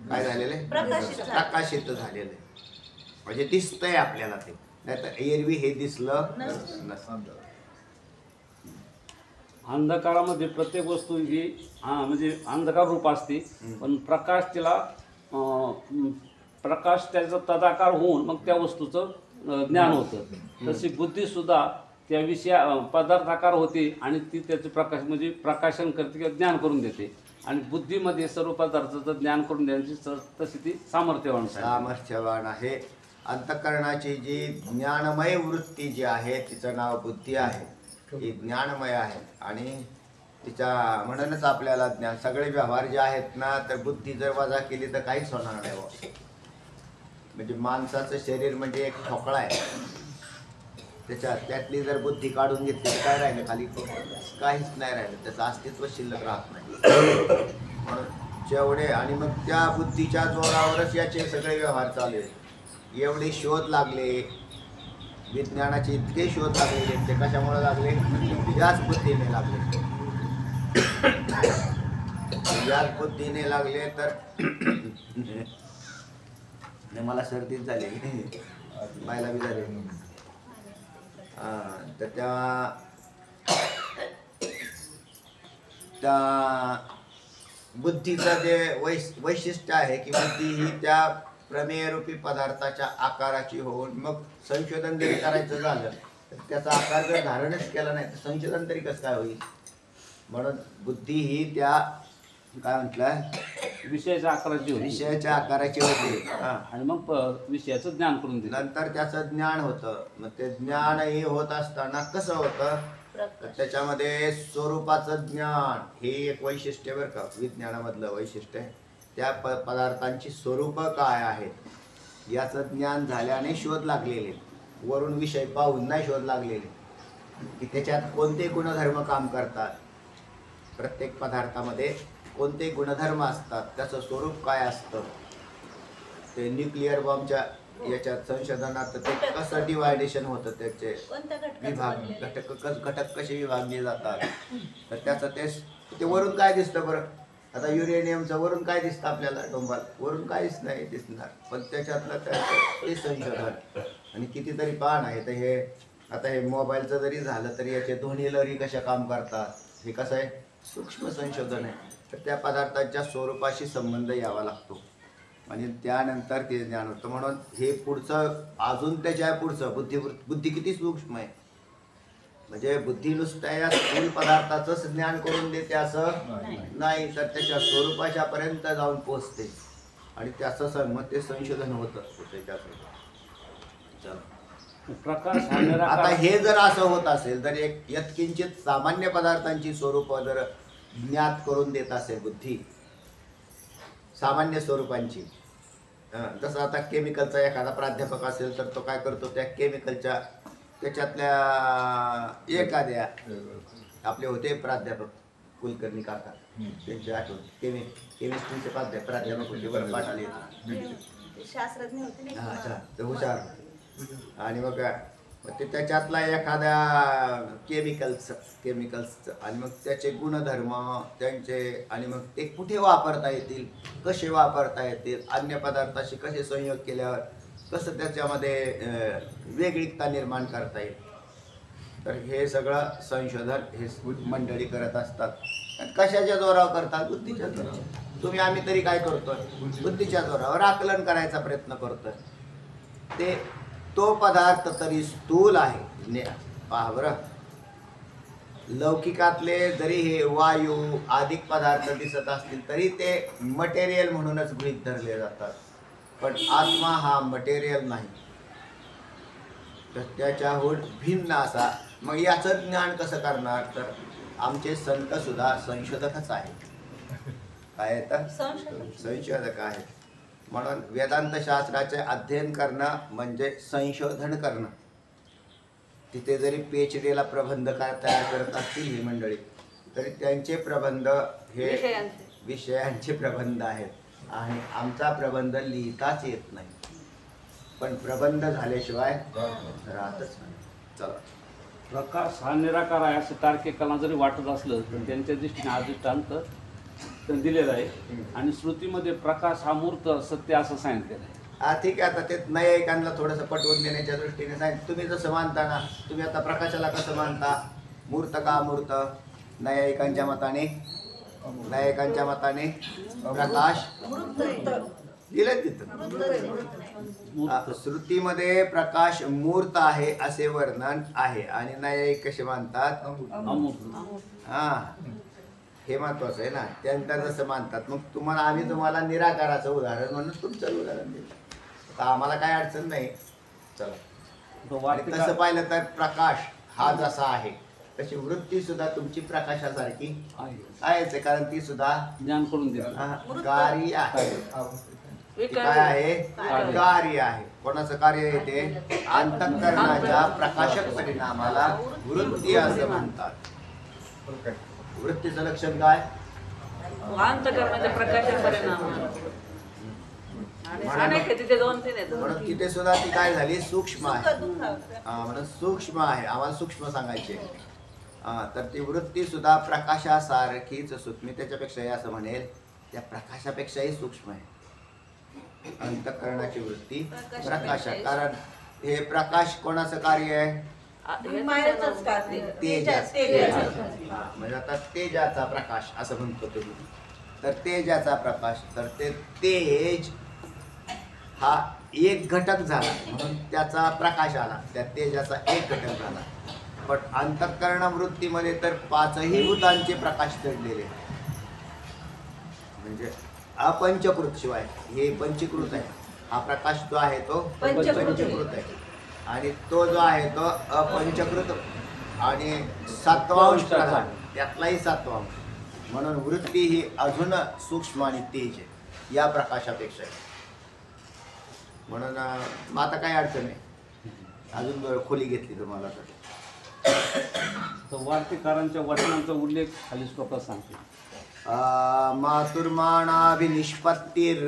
काय झालेले प्रकाशित झालेले म्हणजे दिसतंय आपल्याला. ते नाही तर एरवी हे दिसलं नसतं. अंधकारामध्ये प्रत्येक वस्तू ही म्हणजे अंधकार रूप असते, पण प्रकाश तिला प्रकाश त्याचा तदाकार होऊन मग त्या वस्तूचं ज्ञान होतं. तशी बुद्धी सुद्धा त्या पदार्थाकार होते आणि ती त्याचं प्रकाश म्हणजे प्रकाशन करते किंवा ज्ञान करून देते. आणि बुद्धीमध्ये सर्व पदार्थाचं ज्ञान करून देण्याची तशी ती सामर्थ्यवान आहे. अंतःकरणाची जी ज्ञानमय वृत्ती जी आहे तिचं नाव बुद्धी आहे. ही ज्ञानमय आहे आणि तिच्या म्हणूनच आपल्याला ज्ञान. सगळे व्यवहार जे आहेत ना, तर बुद्धी जर वजा केली तर काहीच होणार नाही. म्हणजे माणसाचं शरीर म्हणजे एक ठोकळा आहे, त्यातली जर बुद्धी काढून घेतली तर काय राहिलं खाली, काहीच नाही राहिलं, त्याचं अस्तित्व शिल्लक राहत नाही. म्हणून जेवढे आणि मग त्या बुद्धीच्या जोरावरच याचे सगळे व्यवहार चालू आहेत. एवढे शोध लागले विज्ञानाचे, इतके शोध लागलेले, ते कशामुळे लागले, याच बुद्धीने लागले. याच बुद्धीने लागले तर नाही मला सर्दीच झाली बायला बी झाली. तर त्या बुद्धीचं जे वैशिष्ट्य आहे की बुद्धी ही त्या प्रमेयरूपी पदार्थाच्या आकाराची होऊन मग संशोधन जरी करायचं झालं तर त्याचा आकार जर धारणच केला नाही तर संशोधन तरी कसं काय होईल. म्हणून बुद्धी ही त्या काय म्हटलं विषयाच्या आकाराची होती विषयाच्या आकाराची होती. आणि मग विषयाचं ज्ञान करून दिलं. नंतर त्याचं ज्ञान होतं. मग ते ज्ञान हे होत असताना कसं होतं तर त्याच्यामध्ये स्वरूपाचं ज्ञान हे एक वैशिष्ट्य बरं का विज्ञानामधलं वैशिष्ट्य आहे. त्या पदार्थांची स्वरूप काय आहेत याचं ज्ञान झाल्याने शोध लागलेले, वरून विषय पाहून नाही शोध लागलेले की त्याच्यात कोणते गुणधर्म काम करतात, प्रत्येक पदार्थामध्ये कोणते गुणधर्म असतात, त्याचं स्वरूप काय असतं. ते न्यूक्लिअर बॉम्बच्या याच्यात संशोधनात ते कसं डिवायडेशन होतं, त्याचे विभाग घटक कसे विभागले जातात. तर त्याचं ते वरून काय दिसतं बरं. आता युरेनियमचं वरून काय दिसतं आपल्याला डोंबाल वरून काहीच नाही दिसणार, पण त्याच्यातलं ते संशोधन आणि कितीतरी पान आहे. तर हे आता हे मोबाईलचं जरी झालं तरी याचे दोन्ही लहरी कशा काम करतात हे कसं आहे सूक्ष्म संशोधन आहे. तर त्या पदार्थांच्या स्वरूपाशी संबंध यावा लागतो आणि त्यानंतर ते ज्ञान होतं. म्हणून हे पुढचं अजून त्याच्या पुढचं बुद्धी किती सूक्ष्म आहे. म्हणजे बुद्धी नुसत्या या स्थूल पदार्थाचंच ज्ञान करून देते असं नाही, तर त्याच्या स्वरूपाच्या पर्यंत जाऊन पोचते आणि त्याचं मग ते संशोधन होत असतं त्याच्यात. प्रकाश आता हे जर असं होत असेल तर एक यत्किंचित सामान्य पदार्थांची स्वरूप जर ज्ञात करून देत असेल बुद्धी सामान्य स्वरूपांची, जसं आता केमिकलचा एखादा प्राध्यापक असेल तर तो काय करतो त्या केमिकलच्या त्याच्यातल्या एखाद्या आपले होते प्राध्यापक कुलकर्णी काका त्यांची आठवण केमिस्ट्रीचे प्राध्यापक होते बरं पाठाले शास्त्रज्ञ होते ते हुशार. आणि मग ते त्याच्यातला एखाद्या केमिकल्सचं आणि मग त्याचे गुणधर्म त्यांचे आणि मग ते कुठे वापरता येतील, कसे वापरता येतील, अन्य पदार्थाशी कसे संयोग केल्यावर कसं त्याच्यामध्ये वेगळीकता निर्माण करता येईल. तर हे सगळं संशोधन हे मंडळी करत असतात. कशाच्या जोरावर करतात बुद्धीच्या जोरावर. तुम्ही आम्ही तरी काय करतोय बुद्धीच्या जोरावर आकलन करायचा प्रयत्न करतोय. ते तो पदार्थ तरी स्थूल आहे. पहा बरं लौकिकातले जरी हे वायू अधिक पदार्थ दिसत असतील तरी ते मटेरियल म्हणूनच गृहीत धरले जातात. पण आत्मा हा मटेरियल नाही, तर त्याच्याहून भिन्न असा. मग याचं ज्ञान कसं करणार तर आमचे संत सुद्धा संशोधकच आहेत. काय आहेत संशोधक आहेत. म्हणून वेदांत शास्त्राचे अध्ययन करणं म्हणजे संशोधन करणं. तिथे जरी PhDला प्रबंध तयार करत असतील ही मंडळी तरी त्यांचे प्रबंध हे विषयांचे प्रबंध आहेत आणि आमचा प्रबंध लिहिताच येत नाही, पण प्रबंध झाल्याशिवाय राहतच नाही. चला प्रकाश हा निराकार आहे असं तार्किकांना जरी वाटत असलं तर त्यांच्या दृष्टीने हा दृष्टांत दिलेला आहे आणि श्रुतीमध्ये प्रकाश हा मूर्त सत्य असं सांगितलेलं आहे. ठीक आहे. आता ते नैयायिकांना थोडंसं पटवून देण्याच्या दृष्टीने सांगितलं. तुम्ही जसं मानता ना, तुम्ही आता प्रकाशाला कसं मानता, मूर्त का अमूर्त. नैयायिकांच्या मताने प्रकाश दिलं तिथं श्रुतीमध्ये प्रकाश मूर्त आहे असे वर्णन आहे आणि नैयायिक कसे मानतात हे महत्वाचं आहे ना. त्यानंतर जसं मानतात मग आम्ही तुम्हाला निराकाराचं उदाहरण म्हणून तुमचं उदाहरण दिलं. तर आम्हाला काय अडचण नाही. चला तसं पाहिलं तर प्रकाश हा जसा आहे तशी वृत्ती सुद्धा तुमची प्रकाशासारखी आहेच, कारण ती सुद्धा ज्ञान करून देतात. कार्य आहे. काय आहे कार्य आहे. कोणाचं कार्य येते अंतःकरणाच्या प्रकाशक परिणामाला वृत्ती असं म्हणतात. वृत्तीचं लक्षण काय अंतःकरणाच्या प्रकाशाचे परिणाम. म्हणून तिथे सुद्धा ती काय झाली सूक्ष्म आहे. म्हणून सूक्ष्म आहे. आम्हाला सूक्ष्म सांगायचे. तर ती वृत्ती सुद्धा प्रकाशासारखीच सूक्ष्म. त्याच्यापेक्षाही असं म्हणेल त्या प्रकाशापेक्षाही सूक्ष्म आहे. अंतःकरणाची वृत्ती प्रकाश प्रकाशा. प्रकाश. कारण हे प्रकाश कोणाचं कार्य आहे? मायेचंच कार्य. तेजाचं. म्हणजे आता तेजाचा प्रकाश असं म्हणतो तुम्ही. तर तेजाचा प्रकाश, तर ते तेज हा एक घटक झाला म्हणून त्याचा प्रकाश आला, त्या तेजाचा एक घटक झाला. पण अंतःकरण वृत्तीमध्ये तर पाचही भूतांचे प्रकाश चढलेले आहेत. म्हणजे अपंचकृत शिवाय हे पंचीकृत आहे. हा प्रकाश जो आहे तो पंचीकृत आहे आणि तो जो आहे तो अपंचकृत आणि सातवांश प्रधान, त्यातलाही सातवांश. म्हणून वृत्ती ही अजून सूक्ष्म आणि तेज आहे या प्रकाशापेक्षा. म्हणून मग आता काही अडचण नाही, अजून खोली घेतली तुम्हाला तर. वार्तिकारांच्या वचनांचा उल्लेख खाली स्वतः सांगते. मातुर्माणाभिनिष्पत्तिर्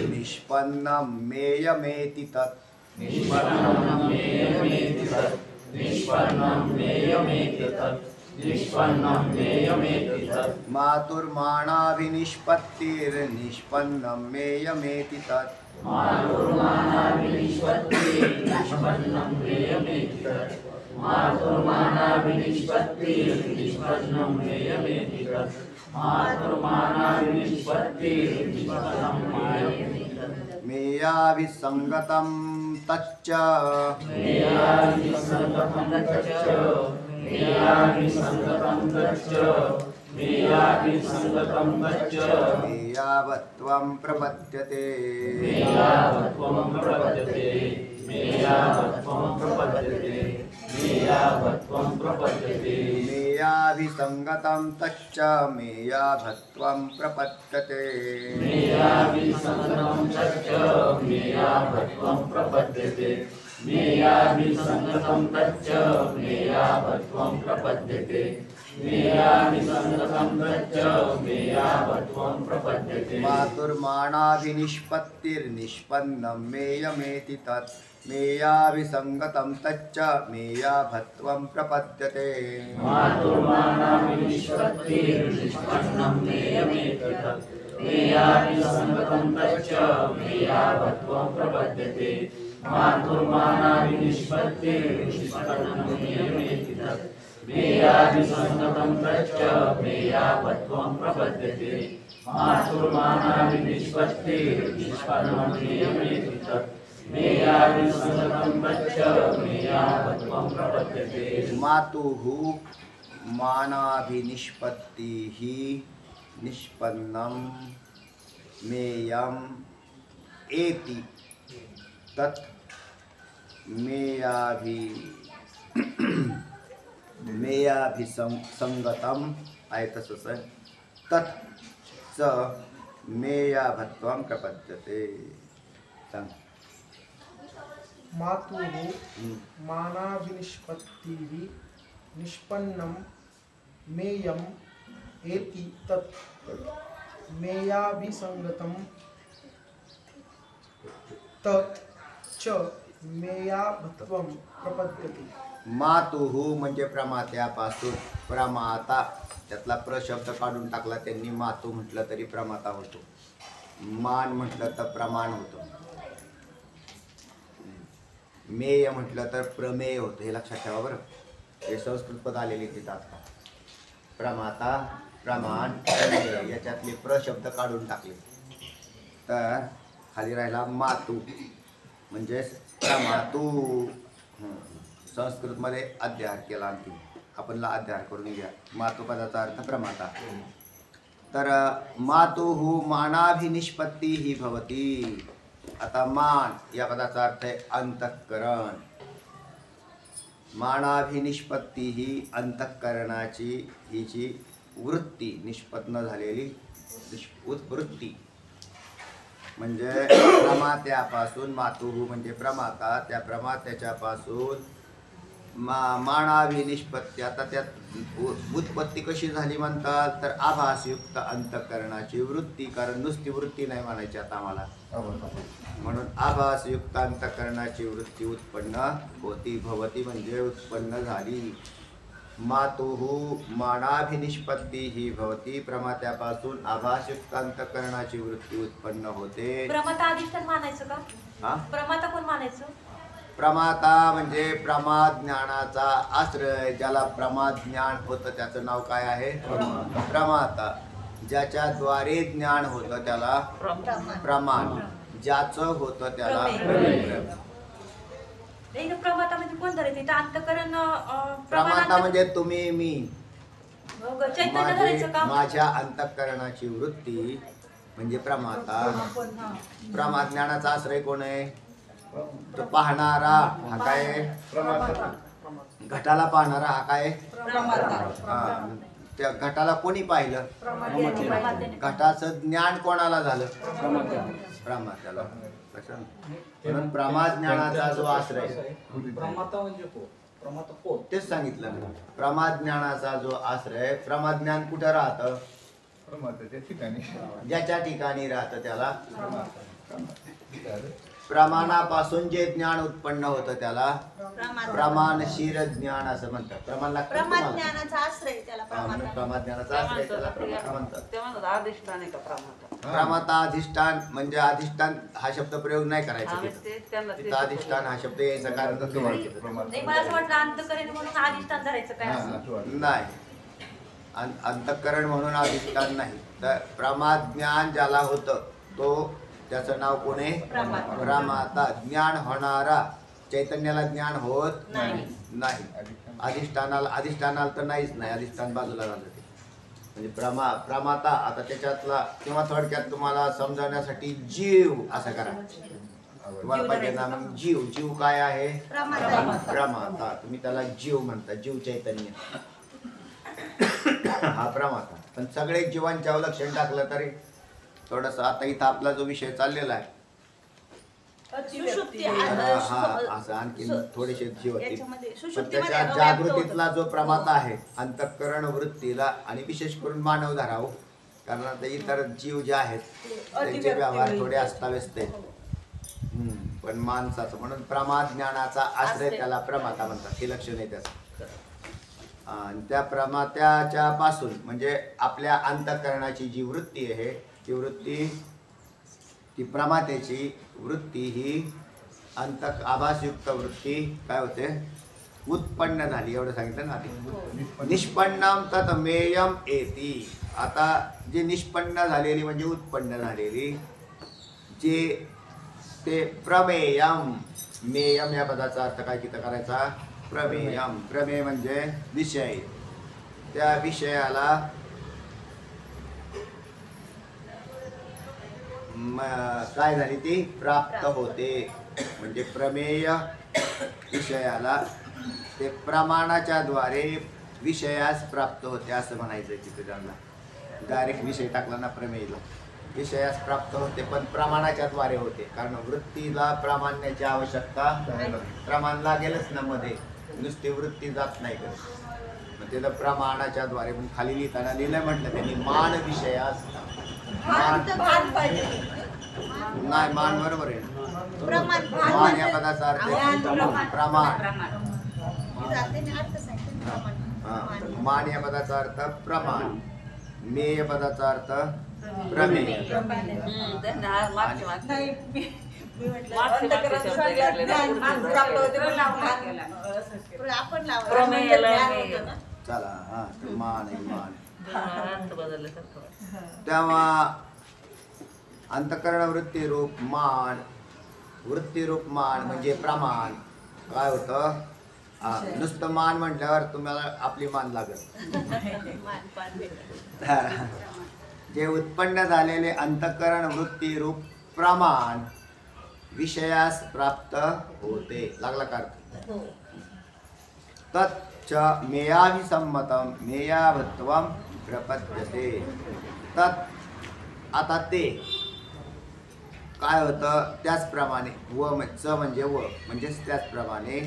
निष्पन्नं मेयमेति तत्. मातुर्माणाभिनिष्पत्तिर्निष्पन्नं मेयमेति तत्. मेयाभिसंगतं तच्च मेयावत्वं प्रपद्यते. मेयाभिसंगतं तच्च मेयावत्वं प्रपद्यते. मातुर्माणाभिनिष्पत्तिर्निष्पन्नं मेयमेति तत्. मेयाभिसंगतं तच्च मेयाभत्वं प्रपद्यते. मातुः मानाभिनिष्पत्तिः निष्पन्नं मेयम् एति तत्. मेयाभिसंगतम आहे तसंच आहे. तत् च मेयाभत्वं प्रपद्यते. सांग. मातुः मानाभिनिष्पत्तिः निष्पन्नं मेयम् एति तत्. मेयाभिसंगतं तत् च मेयाभत्वं प्रपद्यते. मातुः म्हणजे प्रमात्यापासून. प्रमाता त्यातला प्रशब्द काढून टाकला त्यांनी. मातू म्हटलं तरी प्रमाता होतो. मान म्हटलं तर प्रमाण होतं. मेय म्हटलं तर प्रमेय होतं. हे लक्षात ठेवा बरं. हे संस्कृत पद आलेले तिथं आता. प्रमाता, प्रमाण, प्रमेय याच्यातले प्रशब्द काढून टाकले तर खाली राहिला मातू म्हणजे प्रमातू. संस्कृतमध्ये अध्यार केला आणखी. आपणला अध्यार करून घ्या. मातू पदाचा अर्थ प्रमाता. तर मातुः मानाभिनिष्पत्ती ही भवती. आता मान या पदाचा अर्थ आहे अंतःकरण. मानाभिनिष्पत्ती ही अंतःकरणाची हिची वृत्ती, निष्पन्न झालेली वृत्ती. म्हणजे प्रमात्यापासून. मातुः म्हणजे प्रमाता, त्या प्रमात्याच्या पासून मानावी निष्पत्ती. आता त्यात उत्पत्ती कशी झाली म्हणतात तर आभासयुक्त अंतःकरणाची वृत्ती, कारण नुसती वृत्ती नाही म्हणायची आता आम्हाला, म्हणून आभासयुक्त अंतःकरणाची वृत्ती उत्पन्न होती. भवती म्हणजे उत्पन्न झाली. मातुः मानाभिनिष्पत्ती ही भवती. प्रमात्यापासून आभासयुक्त अंतःकरणाची वृत्ती उत्पन्न होते. प्रमाता अधिष्ठान मानायचं का? हा, प्रमाता कोण मानायचं? प्रमाता म्हणजे प्रमाद ज्ञानाचा आश्रय. ज्याला प्रमाद ज्ञान होतं त्याचं नाव काय आहे? प्रमाता. ज्याच्याद्वारे ज्ञान होतं त्याला प्रमाण. ज्याचं होतं त्याला प्रमाता म्हणजे कोण धरायचं? इथं अंतःकरण प्रमाता म्हणजे तुम्ही मी. चैतन्य धरायचं का? माझ्या अंतःकरणाची वृत्ती म्हणजे प्रमाता. प्रमाद ज्ञानाचा आश्रय कोण आहे? तो पाहणारा हा काय? घटाला पाहणारा हा काय? हा. त्या घटाला कोणी पाहिलं? घटाचं ज्ञान कोणाला झालं? प्रमात्याला. म्हणून प्रमाद ज्ञानाचा जो आश्रय, प्रमाता म्हणजे प्रमाता कोण? तेच सांगितलं मी. प्रमाद ज्ञानाचा जो आश्रय, प्रमाद ज्ञान कुठं राहतं? ज्याच्या ठिकाणी राहतं त्याला प्रमाणापासून जे ज्ञान उत्पन्न होतं त्याला प्रमाणशीर ज्ञान असं म्हणतात. प्रमाण लागतं प्रमाद तुम्हाला? ज्ञानाचा आश्रय त्याला प्रमाता. प्रमाद ज्ञानाचा आश्रय त्याला प्रमाता म्हणतात. ते म्हणतात अधिष्ठान आहे का प्रमाता? प्रमाता अधिष्ठान म्हणजे अधिष्ठान हा शब्द प्रयोग नाही करायचा आम्ही तिथं. ते त्यांना ते तिथं अधिष्ठान हा शब्द यायचा कारण नाही, मला असं वाटलं अंतःकरण म्हणून अधिष्ठान धरायचं काय असं. नाही. अंतःकरण म्हणून अधिष्ठान नाही. तर प्रमाद ज्ञान ज्याला होतं तो त्याचं नाव कोण आहे? प्रमाता. ज्ञान होणारा. चैतन्याला ज्ञान होत नाही. अधिष्ठानाला तर नाहीच नाही. अधिष्ठान बाजूला झालं ते. म्हणजे प्रमाता. आता त्याच्यातला किंवा थोडक्यात तुम्हाला समजावण्यासाठी जीव असं करा. तुम्हाला पाहिजे ना मग जीव. जीव काय आहे? प्रमाता. तुम्ही त्याला जीव म्हणता. जीव चैतन्य हा प्रमाता. पण सगळे जीवांच्यावर लक्षण टाकलं तरी थोडस आता इथं आपला जो विषय चाललेला आहे सुषुप्ती असं आणखी थोडेसे जीव होतील. याच्यामध्ये पण सुषुप्तीमध्ये त्याच्या अव्याप्त जागृतीतला होतं. जो प्रमाता आहे अंतःकरण वृत्तीला आणि विशेष करून मानव धराव, कारण आता इतर जीव जे आहेत त्यांचे व्यवहार थोडे अस्ताव्यस्त आहेत. पण माणसाचं म्हणून प्रमाद ज्ञानाचा आश्रय त्याला प्रमाता म्हणतात. हे लक्षण आहे त्याचं. आणि त्या प्रमात्याच्या पासून म्हणजे आपल्या अंतःकरणाची जी वृत्ती आहे ती वृत्ती, ती प्रमात्याची वृत्ती ही आभासयुक्त वृत्ती काय होते? उत्पन्न झाली. एवढं सांगितलं ना आधी. निष्पन्नम तत् मेयम एती. आता जे निष्पन्न झालेली म्हणजे उत्पन्न झालेली जे ते प्रमेयम. मेयम या पदाचा अर्थ काय तिथं करायचा? प्रमेयम. प्रमेय म्हणजे विषय. त्या विषयाला काय झाली? ती प्राप्त होते. म्हणजे प्रमेय विषयाला ते प्रमाणाच्या द्वारे विषयास प्राप्त होते असं म्हणायचं तिथे. त्यांना डायरेक्ट विषय टाकला ना प्रमेयला. विषयास प्राप्त होते पण प्रमाणाच्या द्वारे होते, कारण वृत्तीला प्रामाण्याची आवश्यकता प्रमाण लागेलच ना मध्ये. नुसती वृत्ती जात नाही का? मग त्याला प्रमाणाच्या द्वारे खाली लिहिताना लिहिलं म्हटलं त्यांनी मान विषयास. नाही, मान बरोबर आहे. मान या पदाचा अर्थ प्रमाण. मान या पदाचा अर्थ प्रमाण. मे या पदाचा अर्थ प्रमेय. त्यांना मागचे चला हा मान आहे मान. अर्थ बदलले. तेव्हा अंतःकरण वृत्तीरूप मान, वृत्तीरूप मान म्हणजे प्रमाण काय होतं? नुसतं मान म्हटल्यावर तुम्हाला आपली मान लागत. जे उत्पन्न झालेले अंतःकरण वृत्तीरूप प्रमाण विषयास प्राप्त होते. लागला का अर्थ? तच्च मेयाभिसम्मतम मेयावत्वम प्रपद्यते. तत् आता ते काय होतं? त्याचप्रमाणे च म्हणजे व म्हणजेच त्याचप्रमाणे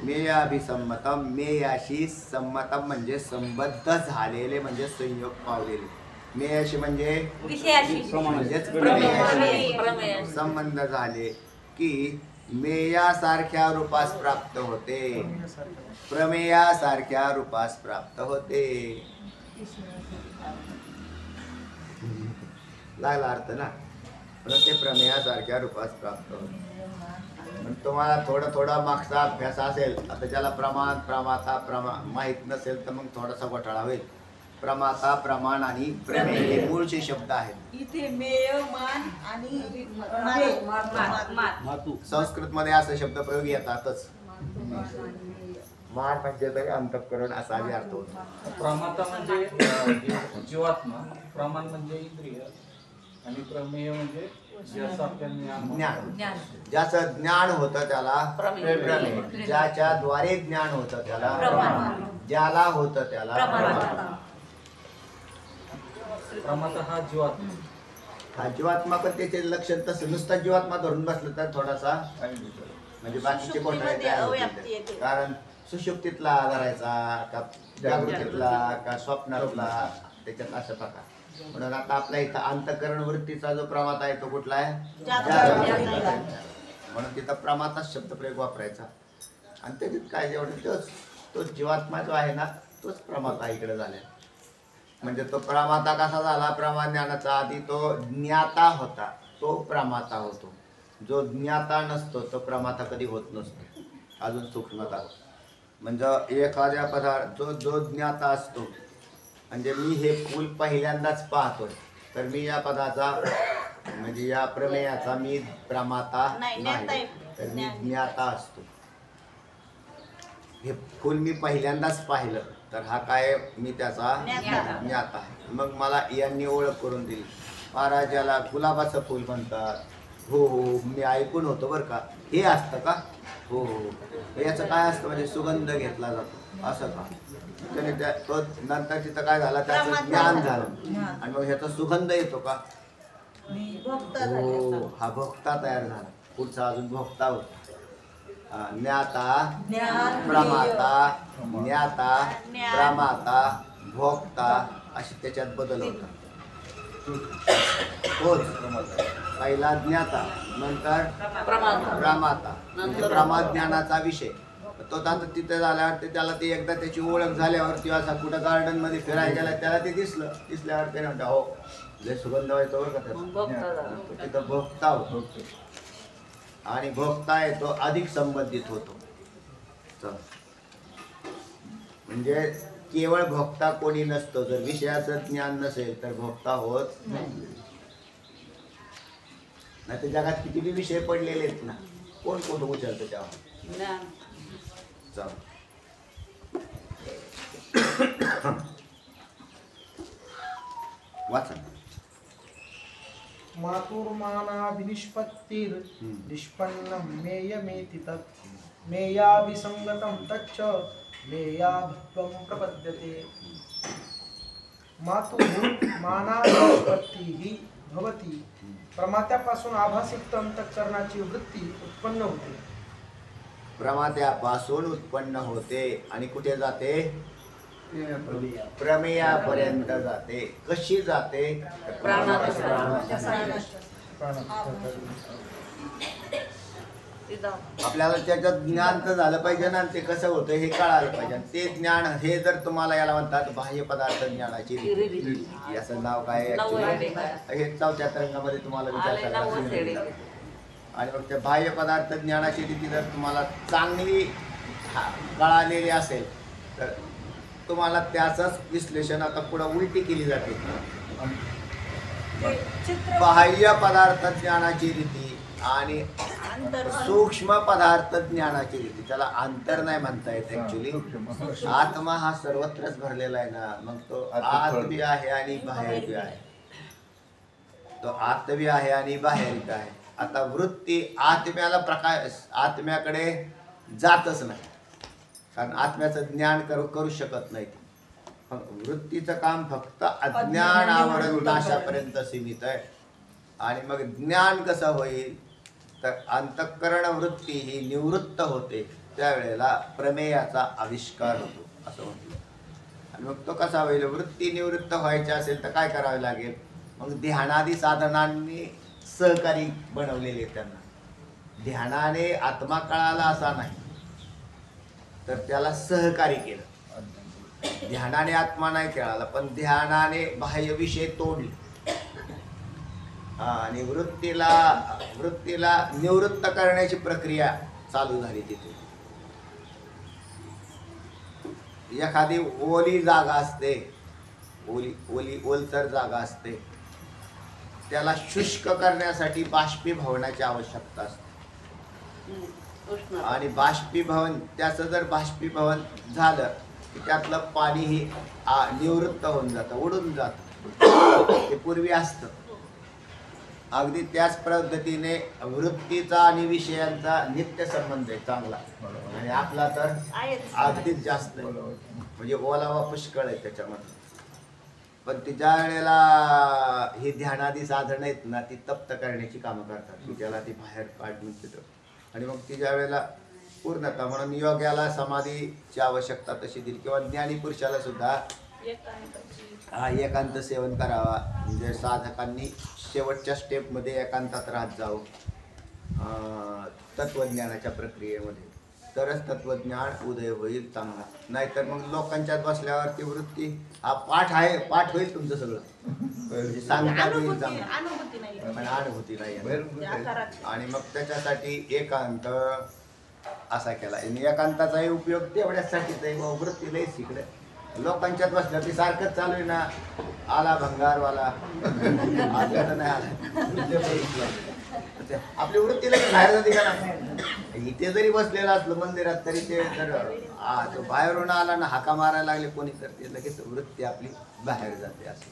मेयाभिसंमतम, मेयाशी संमतम म्हणजे संबद्ध झालेले म्हणजे संयोग पावलेले. मेयाशी म्हणजे विषयाशी म्हणजेच प्रमेयाशी. प्रमेयाशी संबंध झाले की मेयासारख्या रूपास प्राप्त होते, प्रमेयासारख्या रूपास प्राप्त होते. लागला अर्थ ना, पण ते प्रमेयासारख्या रूपास प्राप्त होते. पण तुम्हाला थोडा मागचा अभ्यास असेल, आता ज्याला प्रमाण प्रमाता माहीत नसेल तर मग थोडासा घोटाळा होईल. प्रमाता, प्रमाण आणि प्रमेय हे मूळचे शब्द आहेत. इथे मेय मान आणि मातू संस्कृत मध्ये असे शब्द प्रयोग येतातच. मान म्हणजे तरी अंतःकरण असा बी अर्थ होतो. प्रमाता म्हणजे जीवात्मा, प्रमाण म्हणजे इंद्रिय आणि प्रमेय म्हणजे ज्याचं आपल्याला ज्ञान ज्ञान, ज्याचं ज्ञान होतं त्याला प्रमेय, ज्याच्याद्वारे ज्ञान होतं त्याला प्रमाण, ज्याला होतं त्याला प्रमाण. प्रमाता हा जीवात्मा. हा जीवात्मा, पण त्याचे लक्षण तसं नुसता जीवात्मा धरून बसलं तर थोडासा म्हणजे बाकीचे घोटाळे तयार होतील. कारण सुषुप्तीतला धरायचा का जागृतीतला का स्वप्नातला, त्याच्यात अशा प्रकार. म्हणून आता आपल्या इथं अंतःकरण वृत्तीचा जो प्रमाता आहे तो कुठला आहे? जागृतीतला. म्हणून तिथं प्रमाता शब्द प्रयोग वापरायचा. आणि त्याच्यात काय जेवढं तो जीवात्मा जो आहे ना तोच प्रमाता इकडे झाला. म्हणजे तो प्रमाता कसा झाला? प्रमाण ज्ञानाचा आधी तो ज्ञाता होता, तो प्रमाता होतो. जो ज्ञाता नसतो तो प्रमाता कधी होत नसतो. अजून सूक्ष्मता म्हणजे एखाद्या पदार्थ जो ज्ञाता असतो, म्हणजे मी हे फूल पहिल्यांदाच पाहतोय तर मी या पदाचा म्हणजे या प्रमेयाचा मी प्रमाता नाही, तर मी ज्ञाता असतो. हे फूल मी पहिल्यांदाच पाहिलं तर हा काय? मी त्याचा ज्ञाता आहे. मग मला यांनी ओळख करून दिली, महाराज याला गुलाबाचं फूल म्हणतात. हो हो, मी ऐकून होतो बरं का. हे असतं का? हो हो. याचं काय असतं? म्हणजे सुगंध घेतला जातो असं का? त्याने त्या तो नंतर तिथं काय झालं? त्याचं ज्ञान झालं आणि मग ह्याचा सुगंध येतो का? हो, हा भोक्ता तयार झाला. पुढचा अजून भोक्ता होता. ज्ञाता, प्रमाता, ज्ञाता, प्रमाता, भोक्ता अशी त्याच्यात बदल होता. तोच पहिला ज्ञाता, नंतर प्रमाता, म्हणजे प्रमाद ज्ञानाचा विषय. तो आता तिथे झाल्यावर त्याला ते एकदा त्याची ओळख झाल्यावर किंवा असा कुठं गार्डन मध्ये फिरायला गेला त्याला ते दिसल्यावर ते म्हणतात हो लय सुगंध व्हायचा बरं का. तिथं भोक्ता होतो आणि भोक्ता आहे तो अधिक संबंधित होतो. म्हणजे केवळ भोक्ता कोणी नसतो. जर विषयाचं ज्ञान नसेल तर भोक्ता होत नाही. तर जगात किती बी विषय पडलेले आहेत ना, कोण कोण उचलतं तेव्हा. वाचा. मातुर्मानाभिनिष्पत्तिर् निष्पन्नं मेयमेति तत् मेयाभिसंगतं तच्च मेयाभित्वं प्रपद्यते. मातुर्मानाभिनिष्पत्तिः भवति. प्रमात्यापासून आभासयुक्त अंतःकरणाची वृत्ती उत्पन्न होते. प्रमात्यापासून उत्पन्न होते आणि कुठे जाते? प्रमेयापर्यंत जाते. कशी जाते? आपल्याला त्याच्यात ज्ञान तर झालं पाहिजे ना, ते कसं होतं हे कळालं पाहिजे. ते ज्ञान हे जर तुम्हाला याला म्हणतात बाह्य पदार्थ ज्ञानाची रीती. याचं नाव काय? हे 4थ्या तरंगामध्ये तुम्हाला विचार. आणि मग त्या बाह्य पदार्थ ज्ञानाची रीती जर तुम्हाला चांगली कळालेली असेल तर तुम्हाला त्याचंच विश्लेषण आता पुढं उलटी केली जाते. बाह्य पदार्थ ज्ञानाची रीती आणि सूक्ष्म पदार्थ ज्ञानाची रीती. त्याला अंतर नाही म्हणता येत ऍक्च्युली. आत्मा हा सर्वत्रच भरलेला आहे ना, मग तो आत बी आहे आणि बाहेर बी आहे. तो आत बी आहे आणि बाहेर बी आहे. आता वृत्ती आत्म्याला आत्म्याकडे जातच नाही, कारण आत्म्याचं ज्ञान करू शकत नाही. वृत्तीचं काम फक्त अज्ञान आवरण नाशापर्यंत सीमित आहे. आणि मग ज्ञान कसं होईल तर अंतःकरण वृत्ती ही निवृत्त होते त्यावेळेला प्रमेयाचा आविष्कार होतो असं म्हटलं. आणि मग तो कसा होईल? वृत्ती निवृत्त व्हायची असेल तर काय करावे लागेल? मग ध्यानादी साधनांनी सहकारी बनवलेले त्यांना. ध्यानाने आत्मा कळाला असा नाही, तर त्याला सहकार्य केलं. ध्यानाने आत्मा नाही कळाला, पण ध्यानाने बाह्य विषय तोडले. आणि वृत्तीला निवृत्त करण्याची प्रक्रिया चालू झाली तिथे. एखादी ओली जागा असते, ओलसर जागा असते, त्याला शुष्क करण्यासाठी बाष्पीभवनाची आवश्यकता असते. आणि बाष्पीभवन, त्याचं जर बाष्पीभवन झालं की त्यातलं पाणीही निवृत्त होऊन जातं, उडून जातं. ते पूर्वी असतं. अगदी त्याच पद्धतीने वृत्तीचा आणि विषयांचा नित्य संबंध आहे चांगला, आणि आपला तर अगदीच जास्त आहे. म्हणजे ओलावा पुष्कळ आहे त्याच्यामध्ये. पण ती ज्या वेळेला ही ध्यानादी साधनं आहेत ना, ती तप्त करण्याची कामं करतात, की त्याला ती बाहेर काढून तिथं. आणि मग ती ज्या वेळेला पूर्णता, म्हणून योग्याला समाधीची आवश्यकता तशी दिली, किंवा ज्ञानी पुरुषाला सुद्धा एकांत सेवन करावा. म्हणजे साधकांनी शेवटच्या स्टेपमध्ये एकांतात राहत जावं तत्वज्ञानाच्या प्रक्रियेमध्ये, तरच तत्वज्ञान उदय होईल चांगला. नाहीतर मग लोकांच्यात बसल्यावर ती वृत्ती हा पाठ आहे, पाठ होईल तुमचं सगळं, म्हणजे सांगतात होईल चांगलं, पण अनुभूती नाही. आणि मग त्याच्यासाठी एकांत असा केला. आणि एकांताचाही उपयोग तेवढ्यासाठीच आहे. मग वृत्ती लईच इकडे लोकांच्यात बसल्या ती सारखंच चालू आहे ना, आला भंगारवाला आपल्याला नाही आला, आपली वृत्तीला बाहेर जाते का ना. इथे जरी बसलेला असलं मंदिरात तरी ते जर तो बाहेरून आला ना, हाका मारायला लागले कोणी, तर ते लगेच वृत्ती आपली बाहेर जाते. असं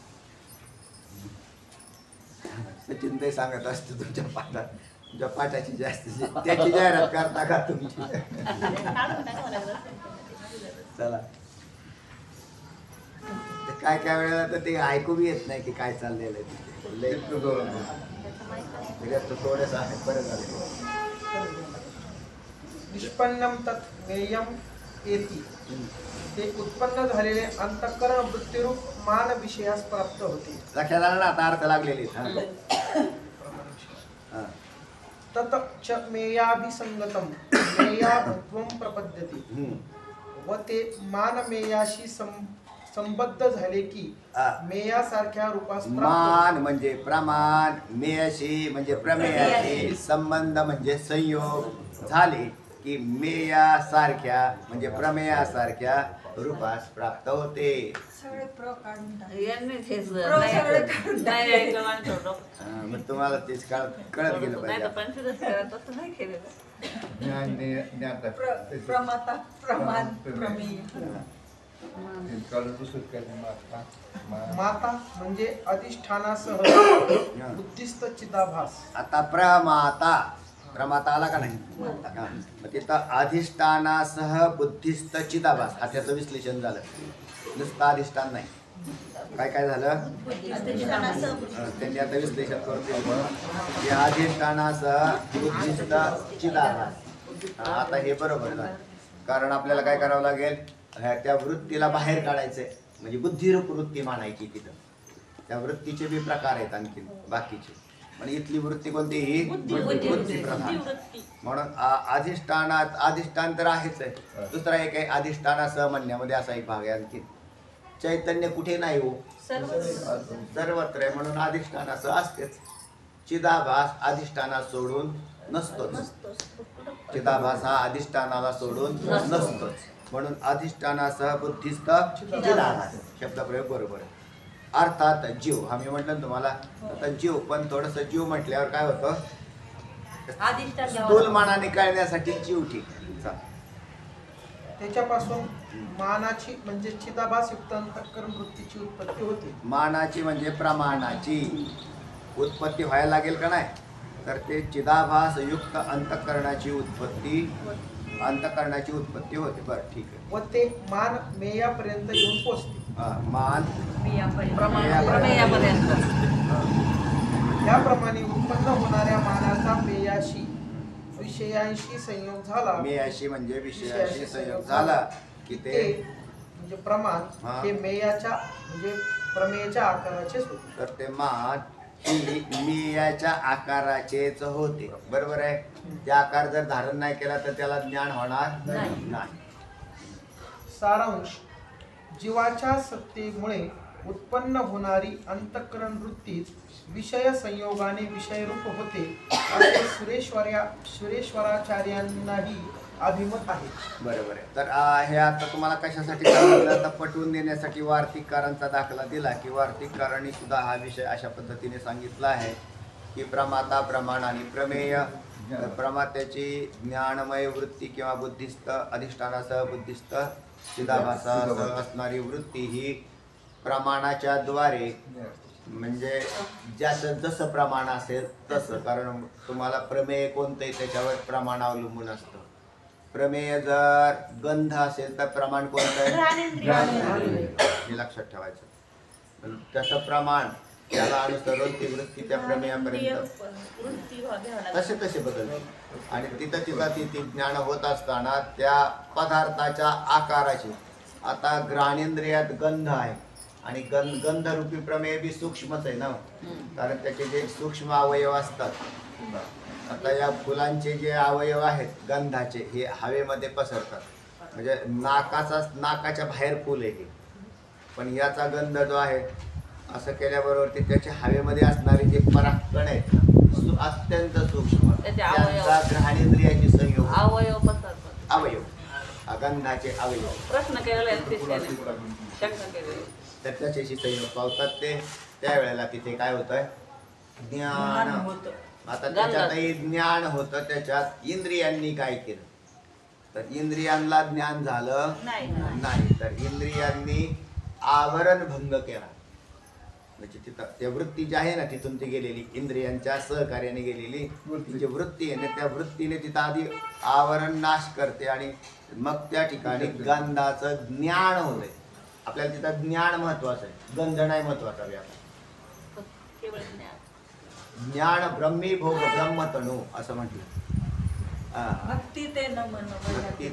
सचिन ते सांगत असते, तुमच्या पाठाची जास्त त्याची जाहिरात करता का तुमची? चला, काय काय वेळेला तर ते ऐकू बी येत नाही की काय चाललेलं आहे. थोडंसं आहे, बरं झालं. निष्पन्नम तत् ज्ञेयम एति, ते उत्पन्न झालेले अंतःकरण वृत्तिरूप मान विषयास प्राप्त होते. लक्षात आलं ना आता अर्थ लागलेले. तत च मेयाभिसंगतम मेयाभत्वं प्रपद्यते, व ते मानमेयाशी संबद्ध झाले की मेयासारख्या रूपास मान म्हणजे प्रमाण, मेयाशी म्हणजे प्रमेयाशी, संबंध म्हणजे संयोग झाले की मेयासारख्या म्हणजे प्रमेयासारख्या रूपास प्राप्त होते. सगळे प्र काढून टाक. मग तुम्हाला तेच कळत गेलं पाहिजे. प्रमाता प्रमाण प्रमेय. माता म्हणजे अधिष्ठानासह बुद्धिस्त चिदाभास. आता प्रमाता आला का नाही? मग तिथं अधिष्ठानासह बुद्धिस्त चिदाभास, हा त्याचं विश्लेषण झालं. नुसतं अधिष्ठान नाही, काय काय झालं त्यांनी आता विश्लेषण करून दिलं. हे अधिष्ठानासह बुद्धिस्त चिदाभास. आता हे बरोबर झालं, कारण आपल्याला काय करावं लागेल? त्या वृत्तीला बाहेर काढायचंय, म्हणजे बुद्धिरूप वृत्ती मानायची तिथं. त्या वृत्तीचे बी प्रकार आहेत आणखी बाकीचे, म्हणजे इथली वृत्ती कोणती? ही बुद्धी प्रधान. म्हणून अधिष्ठान तर आहेच आहे. दुसरा एक आहे अधिष्ठानासह म्हणण्यामध्ये असा एक भाग आहे आणखी, चैतन्य कुठे नाही हो, सर्वत्र आहे, म्हणून अधिष्ठानासह असतेच. चिदाभास अधिष्ठाना सोडून नसतोच. चिदाभास हा अधिष्ठानाला सोडून नसतोच, म्हणून अधिष्ठानासह बुद्धिस्त चिदाभास शब्दप्रयोग बरोबर आहे. अर्थात जीव, आम्ही म्हटलं ना तुम्हाला आता जीव, पण थोडंसं जीव म्हटल्यावर काय होतं? स्थूल मानाने कळण्यासाठी जीव ठीक. त्याच्यापासून मानाची म्हणजे चिदाभास युक्त अंतःकरण वृत्तीची उत्पत्ती होते. मानाची म्हणजे प्रमाणाची उत्पत्ती व्हायला लागेल का नाही? तर ते चिदाभास युक्त अंतःकरणाची उत्पत्ती होते. बरं, ठीक आहे. व ते मान मेयापर्यंत येऊन पोचते. मान त्याप्रमाणे उत्पन्न होणाऱ्या मानाचा मेयाशी विषयांशी संयोग झाला मेयाशी म्हणजे विषयाशी संयोग झाला की ते ते म्हणजे प्रमाण हा. हे मेयाच्या म्हणजे प्रमेयाच्या आकाराचेच होते. तर ते मान ही मेयाच्या आकाराचेच होते. बरोबर आहे. ते आकार जर धारण नाही केला तर त्याला ज्ञान होणार नाही. सारांश जीवाच्या सत्तेमुळे उत्पन्न होणारी अंतःकरण वृत्तीच विषय संयोगाने विषयरूप होते असे सुरेश्वराचार्यांनाही अभिमत आहे. बरोबर आहे. तर हे आता तुम्हाला कशासाठी सांगितलं तर पटवून देण्यासाठी वार्तिककारांचा दाखला दिला की वार्तिककारांनी सुद्धा हा विषय अशा पद्धतीने सांगितला आहे की प्रमाता प्रमाण आणि प्रमेय. प्रमात्याची ज्ञानमय वृत्ती किंवा बुद्धिस्त अधिष्ठानासह बुद्धिस्त चिदाभासासह असणारी वृत्ती ही प्रमाणाच्या द्वारे म्हणजे ज्याचं जसं प्रमाण असेल तसं. कारण तुम्हाला प्रमेय कोणतंही त्याच्यावर प्रमाण अवलंबून असतं. प्रमेय जर गंध असेल तर प्रमाण कोणतं आहे हे लक्षात ठेवायचं. त्याचं प्रमाण त्याला अनुसरून ती वृत्ती त्या प्रमेयापर्यंत तसे तसे बदलते आणि तिथं ती ज्ञान होत असताना त्या पदार्थाच्या आकाराची. आता घ्राणेंद्रियात गंध आहे आणि गंधरूपी प्रमेय बी सूक्ष्मच आहे ना. कारण त्याचे जे सूक्ष्म अवयव असतात. आता या फुलांचे जे अवयव आहेत गंधाचे हे हवेमध्ये पसरतात. म्हणजे नाकाच्या बाहेर फुल आहे. पण याचा गंध जो आहे असं केल्याबरोबर ते त्याच्या हवेमध्ये असणारे जे परागकण आहेत अत्यंत सूक्ष्म त्यांचा घ्राणेंद्रियाची संयोग अवयव गंधाचे अवयव प्रश्न केलेला आहे शंका केलेली. तर त्याच्याशी संयोग पावतात ते त्यावेळेला तिथे काय होतंय ज्ञान. आता त्याच्यातही ज्ञान होतं. त्याच्यात इंद्रियांनी काय केलं तर इंद्रियांना ज्ञान झालं नाही. तर इंद्रियांनी आवरण भंग केला. म्हणजे तिथं त्या वृत्ती जी आहे ना तिथून ती गेलेली इंद्रियांच्या सहकार्याने गेलेली जी वृत्ती आहे ना त्या वृत्तीने तिथं आधी आवरण नाश करते आणि मग त्या ठिकाणी गंधाचं ज्ञान होतंय. आपल्याला तिथं ज्ञान महत्वाचं आहे. गंध नाही महत्वाचा. ज्ञान ब्रह्मी भोग ब्रह्मतणू असं म्हटलं. भक्ती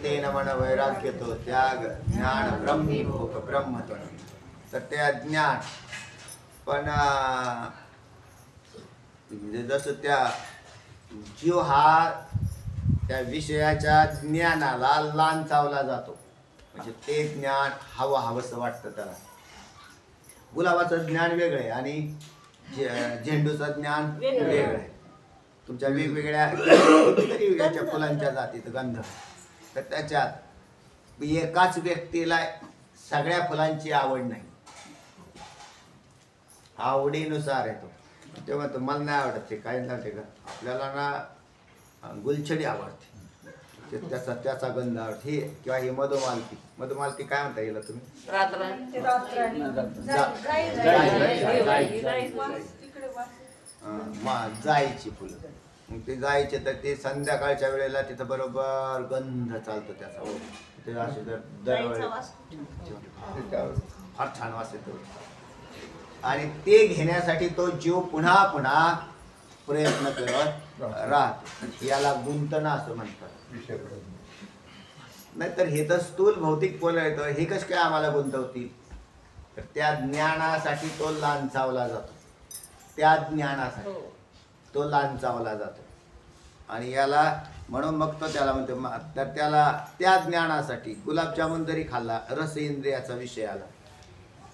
ते नमन वैराग्य तो त्याग ज्ञान ब्रह्मी भोग ब्रह्मतणू. तर त्या ज्ञान पण म्हणजे जसं त्या जीव हा त्या विषयाच्या ज्ञानाला लांचावला जातो. म्हणजे ते ज्ञान हवंसं वाटतं त्याला. गुलाबाचं ज्ञान वेगळं आहे आणि झेंडूचं ज्ञान वेगळं आहे. तुमच्या वेगवेगळ्या कितीतरी याच्या फुलांच्या जातीत गंध. तर त्याच्यात एकाच व्यक्तीला सगळ्या फुलांची आवड नाही. आवडीनुसार आहे तो. ते म्हणतो मला नाही आवडत ते काय नव्हते का आपल्याला ना गुलछडी आवडते त्याचा गंध आवडते ही किंवा ही मधुमालती काय म्हणता येईल तुम्ही जायची फुलं. मग ते जायचे तर ते संध्याकाळच्या वेळेला तिथं बरोबर गंध चालतो त्याचा. ते असे दरवेळेस फार छान वास येतो आणि ते घेण्यासाठी तो जीव पुन्हा पुन्हा प्रयत्न करत राहतो. याला गुंतणं असं म्हणतात. नाहीतर हे तर स्थूल भौतिक फळ येतं हे कसं काय आम्हाला गुंतवतील. तर त्या ज्ञानासाठी तो लांचावला जातो. त्या ज्ञानासाठी तो लांचावला जातो आणि याला म्हणून मग तो त्याला म्हणतो. तर त्याला त्या ज्ञानासाठी गुलाबजामुन जरी खाल्ला रस इंद्रियाचा विषय आला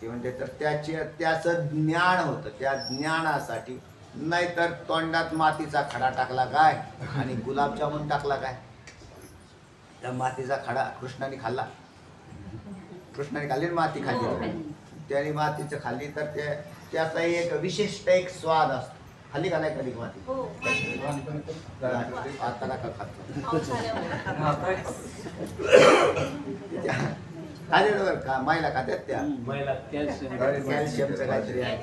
ते म्हणते तर त्याचं ज्ञान होतं. त्या ज्ञानासाठी. नाहीतर तोंडात मातीचा खडा टाकला काय आणि गुलाबजामुन टाकला काय. त्या मातीचा खडा कृष्णाने खाल्ला. कृष्णाने खाल्ली माती खाल्ली. त्याने मातीचं खाल्ली तर त्याचा एक विशिष्ट एक स्वाद असतो. खाल्ली का नाही कधी माती आता नका खातो खाली बरं का मायला खात्यात त्या कॅल्शियमचं काहीतरी आहे.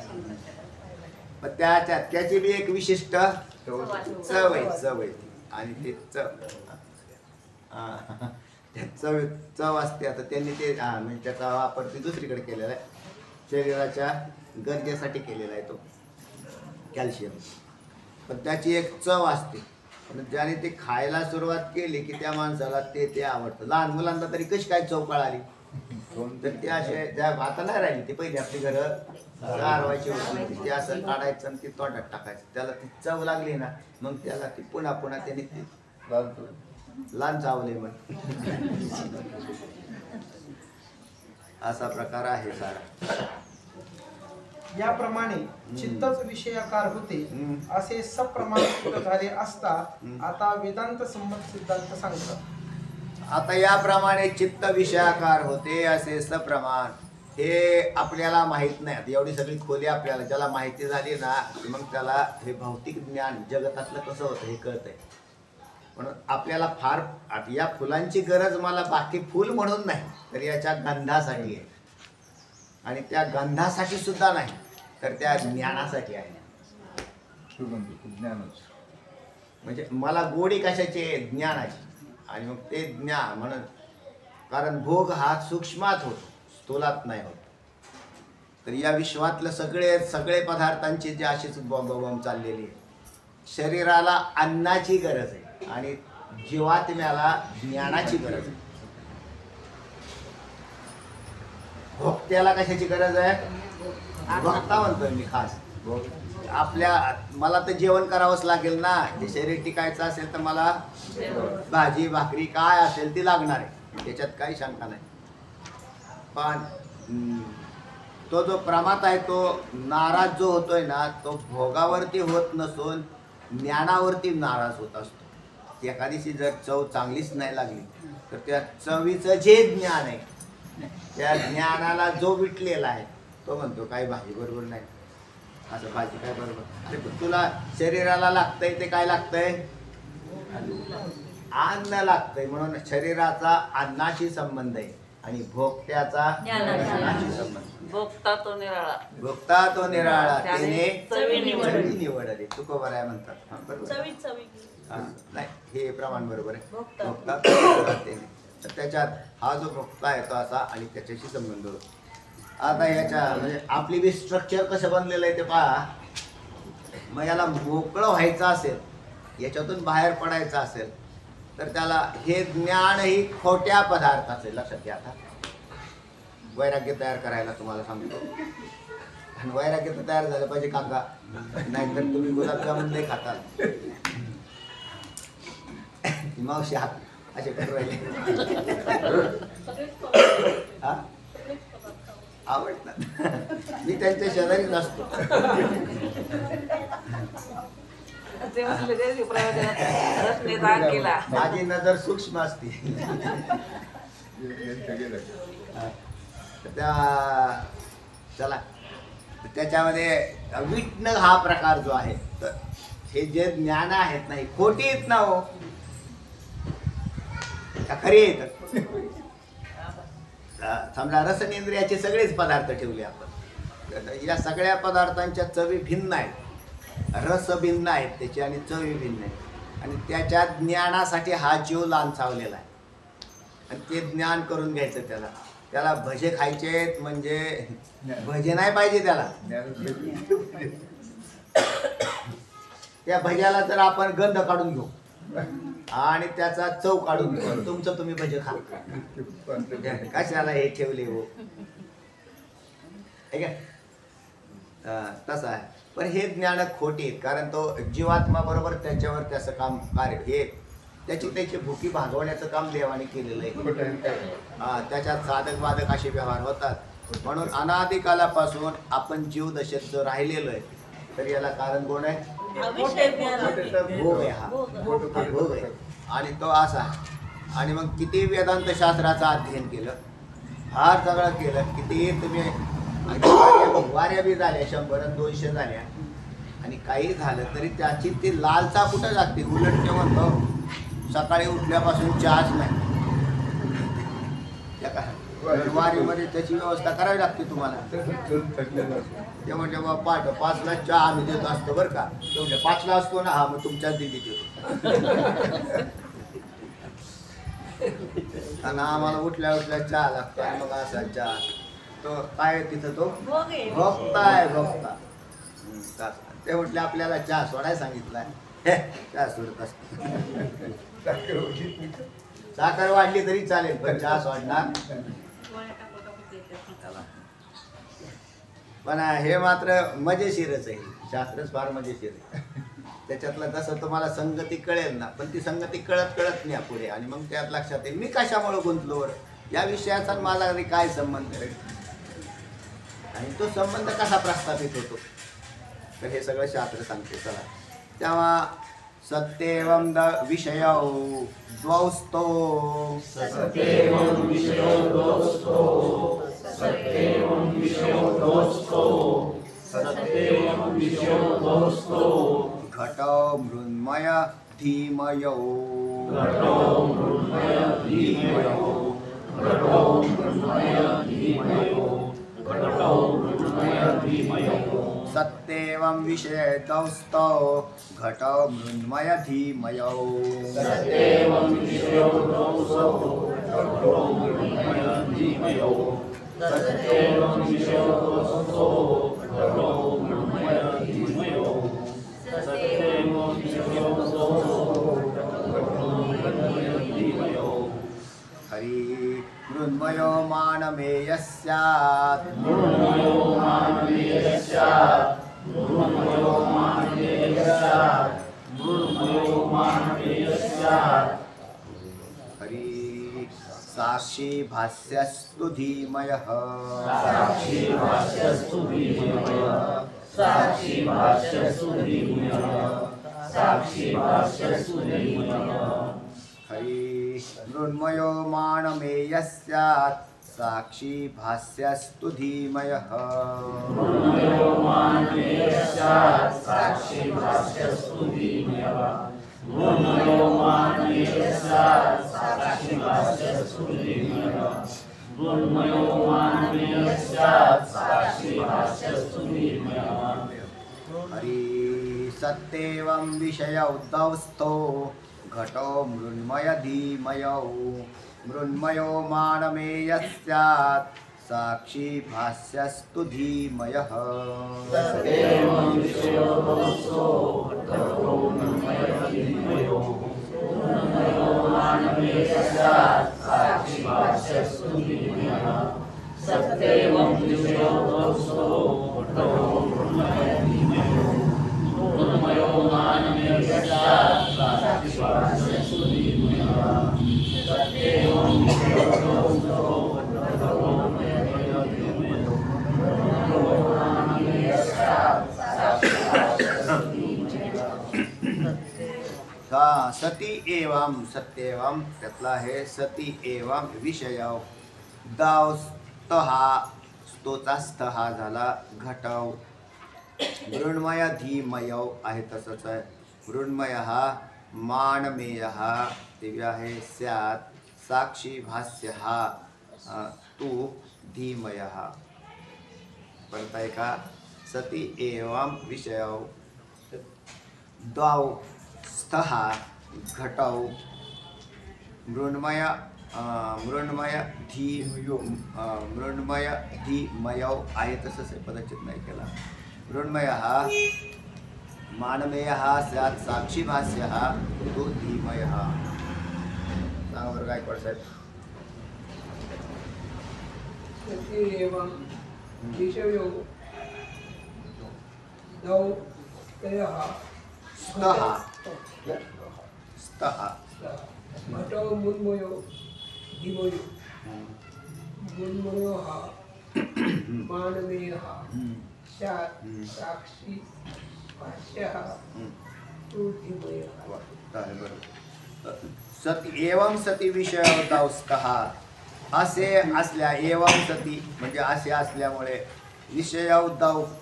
मग त्याची बी एक विशिष्ट चव आहे आणि ते चव असते. आता त्यांनी ते म्हणजे त्याचा वापर ते दुसरीकडे केलेला आहे. शरीराच्या गरजेसाठी केलेला आहे तो कॅल्शियम. पण त्याची एक चव असते पण ज्याने ते खायला सुरुवात केली की त्या माणसाला ते आवडतं. लहान मुलांना तरी कशी काय चव कळाली, तर ते असे त्या आता नाही राहिली. ते पहिले आपली घरं गारवायची होती, ते असं काढायचं आणि ते तोंडात टाकायचं. त्याला ती चव लागली ना, मग त्याला ती पुन्हा त्याने ते लहान चावले मग असा प्रकार आहे सारा. याप्रमाणे चित्तच विषयाकार होते असे सप्रमाण सिद्ध झाले असता आता वेदांत संमत सिद्धांत सांगतात. आता याप्रमाणे चित्त विषयाकार होते असे सप्रमाण हे आपल्याला माहित नाही. आता एवढी सगळी खोली आपल्याला ज्याला माहिती झाली ना, मग त्याला हे भौतिक ज्ञान जगतातलं कसं होतं हे कळतंय. म्हणून आपल्याला फार या फुलांची गरज मला बाकी फुल म्हणून नाही, तर याच्या गंधासाठी आहे. आणि त्या गंधासाठी सुद्धा नाही, तर त्या ज्ञानासाठी आहे. म्हणजे मला गोडी कशाची आहे? ज्ञानाची. आणि मग ते ज्ञान म्हणून, कारण भोग हा सूक्ष्मात होतो, स्थूलात नाही होत. तर या विश्वातलं सगळे पदार्थांची जी अशीच बॉम्ब चाललेली आहे. शरीराला अन्नाची गरज आहे आणि जीवात्म्याला ज्ञानाची गरज आहे. भोक्त्याला कशाची गरज आहे? भक्ता म्हणतोय मी खास. मला तर जेवण करावंच लागेल ना. ते शरीर टिकायचं असेल तर मला भाजी भाकरी काय असेल ती लागणार आहे, त्याच्यात काही शंका नाही. पण तो जो प्रमात आहे तो नाराज जो होतोय ना, तो भोगावरती होत नसून ज्ञानावरती नाराज होत असतो. एखादीशी जर चव चांगलीच नाही लागली तर त्या चवीचं जे ज्ञान आहे, त्या ज्ञानाला जो विटलेला आहे तो म्हणतो काही भाजी बरोबर नाही, असं भाजी काय बरोबर. अरे तुला शरीराला लागतंय ते काय लागतंय? अन्न लागतंय. म्हणून शरीराचा अन्नाशी संबंध आहे आणि भोगत्याचा ज्ञानाशी संबंध. भोगता तो निराळा, भोगता तो निराळा त्याने चवी निवडली. निवडली. तुकोबर आहे म्हणतात. हा, बरोबर. हा, नाही हे प्रमाण बरोबर आहे. भोगता तो निराळा त्याने. तर त्याच्यात हा जो भोगता आहे तो असा आणि त्याच्याशी संबंध होतो. आता याच्या म्हणजे आपली बी स्ट्रक्चर कसं बनलेलं आहे ते पहा. मग याला मोकळं व्हायचं असेल, याच्यातून बाहेर पडायचं असेल, तर त्याला हे ज्ञान ही खोट्या पदार्थाचे. लक्षात घ्या. आता वैराग्य तयार करायला तुम्हाला सांगतो. आणि वैराग्य तर तयार झालं पाहिजे काका, नाहीतर तुम्ही गुलाबजामुन नाही खाताल. मावशी हात असे करू राहिले. हा आवडतात. मी त्यांच्या शेजारीच असतो. ते म्हटले ते प्रवचनात दान केला. माझी नजर सूक्ष्म असते. चला त्याच्यामध्ये विटणं हा प्रकार जो आहे, तर हे जे ज्ञान आहेत नाही खोटी आहेत ना हो, खरी आहेत. समजा रसनेंद्रियाचे सगळेच पदार्थ ठेवले आपण. या सगळ्या पदार्थांच्या चवी भिन्न आहेत, रस भिन्न आहेत त्याची आणि चवी भिन्न आहेत. आणि त्याच्या ज्ञानासाठी हा जीव लांछावलेला आहे. आणि ते ज्ञान करून घ्यायचं. त्याला भजे खायचे म्हणजे भजे नाही पाहिजे त्याला. त्या भज्याला जर आपण गंध काढून घेऊ आणि त्याचा चव काढून घेऊ, तुमचं तुम्ही भजे खा. कशाला हे ठेवले हो, ठीक आहे. तसं आहे. पण हे ज्ञान खोटी आहेत, कारण तो जीवात्मा बरोबर त्याच्यावर त्याचं काम कार्य हे त्याची भुकी भागवण्याचं काम देवाने केलेलं आहे. त्याच्यात साधक बाधक असे व्यवहार होतात. म्हणून अनादिकालापासून आपण जीव दशेत जो राहिलेलो आहे, तर याला कारण कोण आहे? भोग आहे. हा भोग आहे आणि तो असा आहे. आणि मग किती वेदांत शास्त्राचं अध्ययन केलं, फार सगळं केलं, किती तुम्ही वाऱ्या बी झाल्या 100-200 झाल्या आणि काही झालं तरी त्याची ती लालसा कुठं लागते? उलट ते म्हणतो सकाळी उठल्यापासून चहाच नाही. वारीमध्ये त्याची व्यवस्था करावी लागते तुम्हाला. ते म्हणजे बाबा पहाटे 5ला चहा आम्ही देत असतो बरं का. ते म्हणजे 5ला असतो ना, हा मग तुमच्याच दिली देतो. आणि आम्हाला उठल्या चहा लागतो. आणि मग असा चहा तो काय तिथं तो भोक्ता आहे. भोक्ता ते म्हटले आपल्याला चहा सोडायला सांगितलाय. चहा सोडत असत. साखर वाढली तरी चालेल पण चहा सोडणार. पण हे मात्र मजेशीरच आहे. शास्त्रच फार मजेशीर आहे. त्याच्यातलं जसं तुम्हाला संगती कळेल ना, पण ती संगती कळत नाही पुढे. आणि मग त्यात लक्षात येईल मी कशामुळे गुंतलो, या विषयाचा मला काय संबंध आहे आणि तो संबंध कसा प्रस्थापित होतो. तर हे सगळं शास्त्र सांगते. चला तेव्हा सत्येवं विषयौ द्वौस्तो घटौ मृण्मय धीमयौ सत्येवं विषयदौस्तौ घटौ मृण्मय धीमयौ हरि मृण्मयो मानमेयः स्यात् हरि साक्षी भाष्यस्तु धीमयः हरि मृण्मयो मानमेयः स्यात् साक्षी भाष्यस्तु धीमयः हरि सत्येवं विषयौ दौस्थो घटो मृण्मय धीमयौ मृण्मयो मानमेयः स्यात् साक्षी भाष्यस्तु धीमयः सती एवं सत्येवं त्यातला आहे सती एवं विषय दावस्तः स्तोचा स्तहा झाला घटव मृण्मय धीमयौ आहे तसंच आहे. मृण्मय हा मानमेय हा दिव्य आहे स्यात् साक्षी भाष्य हा तू धीमय हा म्हणताय का. सती एवं विषय द्वौ स्तः घटौ मृण्मय धीमयौ आहे तसंच आहे. पदचित नाही केला. मृण्मय हा मानमेय हा स्यात् साक्षी भाष्य हा तो धीमय हा. सांगा बरं काय पडसाहेब. विषयो दौ स्तः घटो मृण्मयो धीमयो मृण्मयो हा मानमेय हा स्यात् साक्षी भाष्य हा तू धीमय हा. सती एवं सती विषय दावस्तः असे असल्या एवं सती म्हणजे असे असल्यामुळे विषय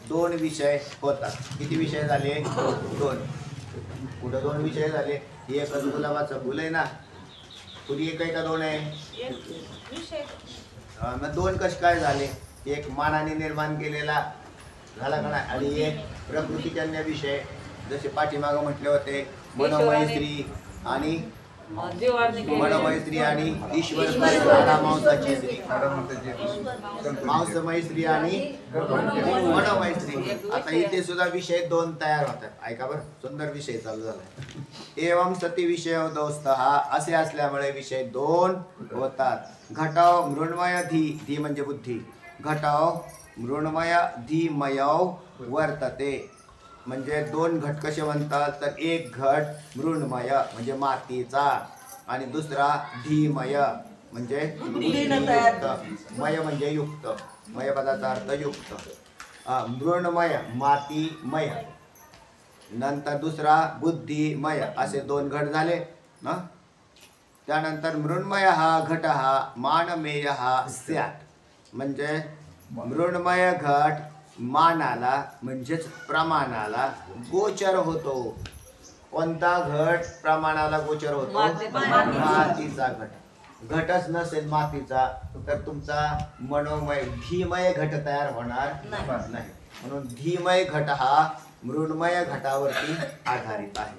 दोन विषय होतात. किती विषय झाले. दोन. कुठं दोन विषय झाले. एकच गुलाबाचं फुल आहे ना. कुठे एक आहे का दोन आहे. मग दोन कसे काय झाले. एक मानाने निर्माण केलेला झाला का नाही आणि एक प्रकृतीजन्य विषय जसे पाठीमागं म्हटले होते मनोमय स्त्री आणि जीवाने केले. मनोमय स्त्री आणि ईश्वर मांसाची स्त्री, मांसमय स्त्री आणि मनोमय स्त्री. आता इथे सुद्धा विषय दोन तयार होतात. ऐका बरं, सुंदर विषय चालू झालाय. एवं सती विषय दोस्त हा असे असल्यामुळे विषय दोन होतात. घटाव मृण्मय धी म्हणजे बुद्धी, घटाव मृण्मय धीमय वर्तते. म्हणजे दोन घट कसे म्हणतात तर एक घट मृण्मय म्हणजे मातीचा आणि दुसरा धीमय म्हणजे बुद्धियुक्त. मय म्हणजे युक्त, मय पदाचा अर्थ युक्त. मृण्मय मातीमय, नंतर दुसरा बुद्धिमय, असे दोन घट झाले ना. त्यानंतर मृण्मय हा घट हा मानमेय हा स्यात्. म्हणजे मृण्मय घट मानाला म्हणजेच प्रमाणाला गोचर होतो. कोणता घट प्रमाणाला गोचर होतो? मातीचा घट. घटच नसेल मातीचा तर तुमचा मनोमय धीमय घट तयार होणार नाही. म्हणून धीमय घट हा मृण्मय घटावरती आधारित आहे.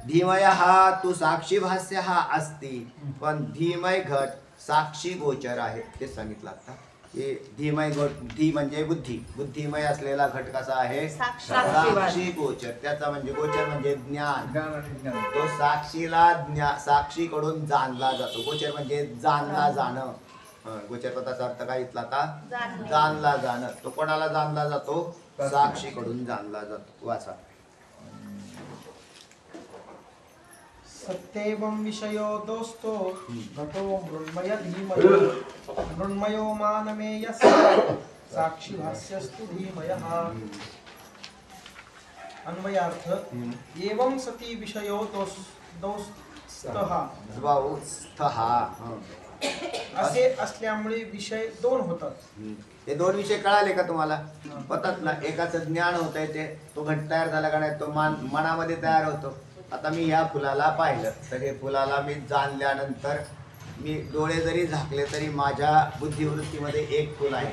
धीमय हा तू साक्षी भाष्य हा असती, पण धीमय घट साक्षी गोचर आहे ते सांगितलं आता. हे धीमय घट, धी म्हणजे बुद्धी, बुद्धिमय असलेला घट कसा आहे? साक्षी गोचर. त्याचा म्हणजे गोचर म्हणजे ज्ञान. तो साक्षीला साक्षीकडून जाणला जातो. गोचर म्हणजे जाणला जाणं. गोचर पदाचा अर्थ काय इथला आता? जाणला जाणं. तो कोणाला जाणला जातो? साक्षीकडून जाणला जातो. वाचा. सत्येवं विषयो दोस्तो घटो मृण्मय धीमयो मृण्मयो मानमेय साक्षी भाष्यस्तु धीमयः. अन्वयार्थ एवं सती विषयो दोस्तः असे असल्यामुळे विषय दोन होतात. हे दोन विषय कळाले का तुम्हाला? होतात ना. एकाचं ज्ञान होत आहे, ते तो घट तयार झाला का नाही, तो मनामध्ये तयार होतो. आता मी ह्या फुलाला पाहिलं तर हे फुलाला मी जाणल्यानंतर मी डोळे जरी झाकले तरी माझ्या बुद्धिवृत्तीमध्ये एक फुल आहे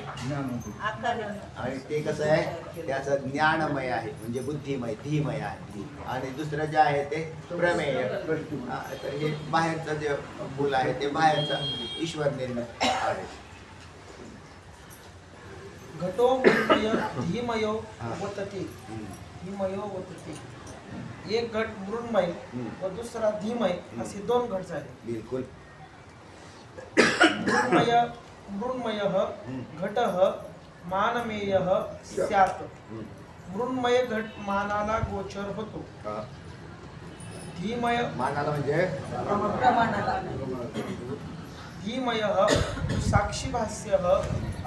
आणि ते कसं आहे? त्याचं ज्ञानमय आहे म्हणजे बुद्धिमय धीमय आहे. आणि दुसरं जे आहे ते प्रमेय. तर हे बाहेरचं जे फुल आहे ते बाहेरचं ईश्वर निर्मित आहे. घटो मृण्मय धीमयो वतते, धीमयो वतते. एक घट मृण्मय व दुसरा धीमय असे दोन घट झाले. बिलकुल. मृण्मयः घटः मानमेयः स्यात्. मृण्मय घट मानाला गोचर होतो. धीमय मानाला म्हणजे प्रमाणाला. धीमयः साक्षी भाष्यः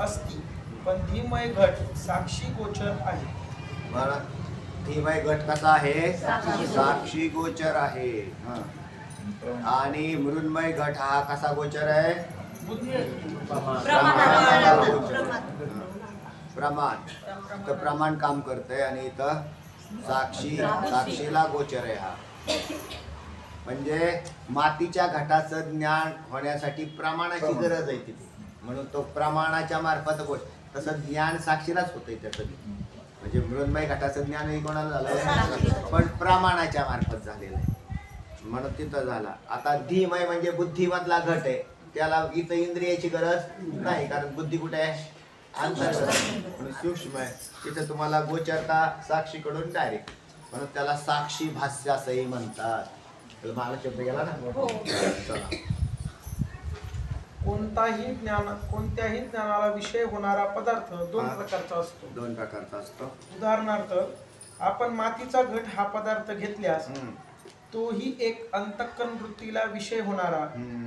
अस्ति, पण धीमय घट साक्षी गोचर आहे. धीमय घट कसा आहे? साक्षी गोचर आहे. आणि मृण्मय घट हा कसा गोचर आहे? प्रमाण. तर प्रमाण काम करतंय आणि इथं साक्षीला गोचर आहे हा. म्हणजे मातीच्या घटाचं ज्ञान होण्यासाठी प्रमाणाची गरज आहे तिथे, म्हणून तो प्रमाणाच्या मार्फत तसं ज्ञान साक्षीलाच होतंय त्याचं. म्हणजे मृण्मय घटाचं ज्ञानही कोणाला झालं? पण प्रमाणाच्या मार्फत झालेलं आहे म्हणून तिथं झाला. आता धीमय म्हणजे बुद्धीमधला घट आहे, त्याला इथं इंद्रियाची गरज नाही, कारण बुद्धी कुठे आहे? अंतर्गत. म्हणून सूक्ष्म आहे, तिथं तुम्हाला गोचरता साक्षीकडून डायरेक्ट, म्हणून त्याला साक्षी भाष्य असंही म्हणतात. मला शब्द गेला ना. चला. कोणत्याही ज्ञानाला विषय होणारा पदार्थ दोन प्रकारचा असतो. दोन प्रकारचा असतो. उदाहरणार्थ आपण मातीचा घट हा पदार्थ घेतल्यास तोही एक अंतःकरण वृत्तीला विषय होणारा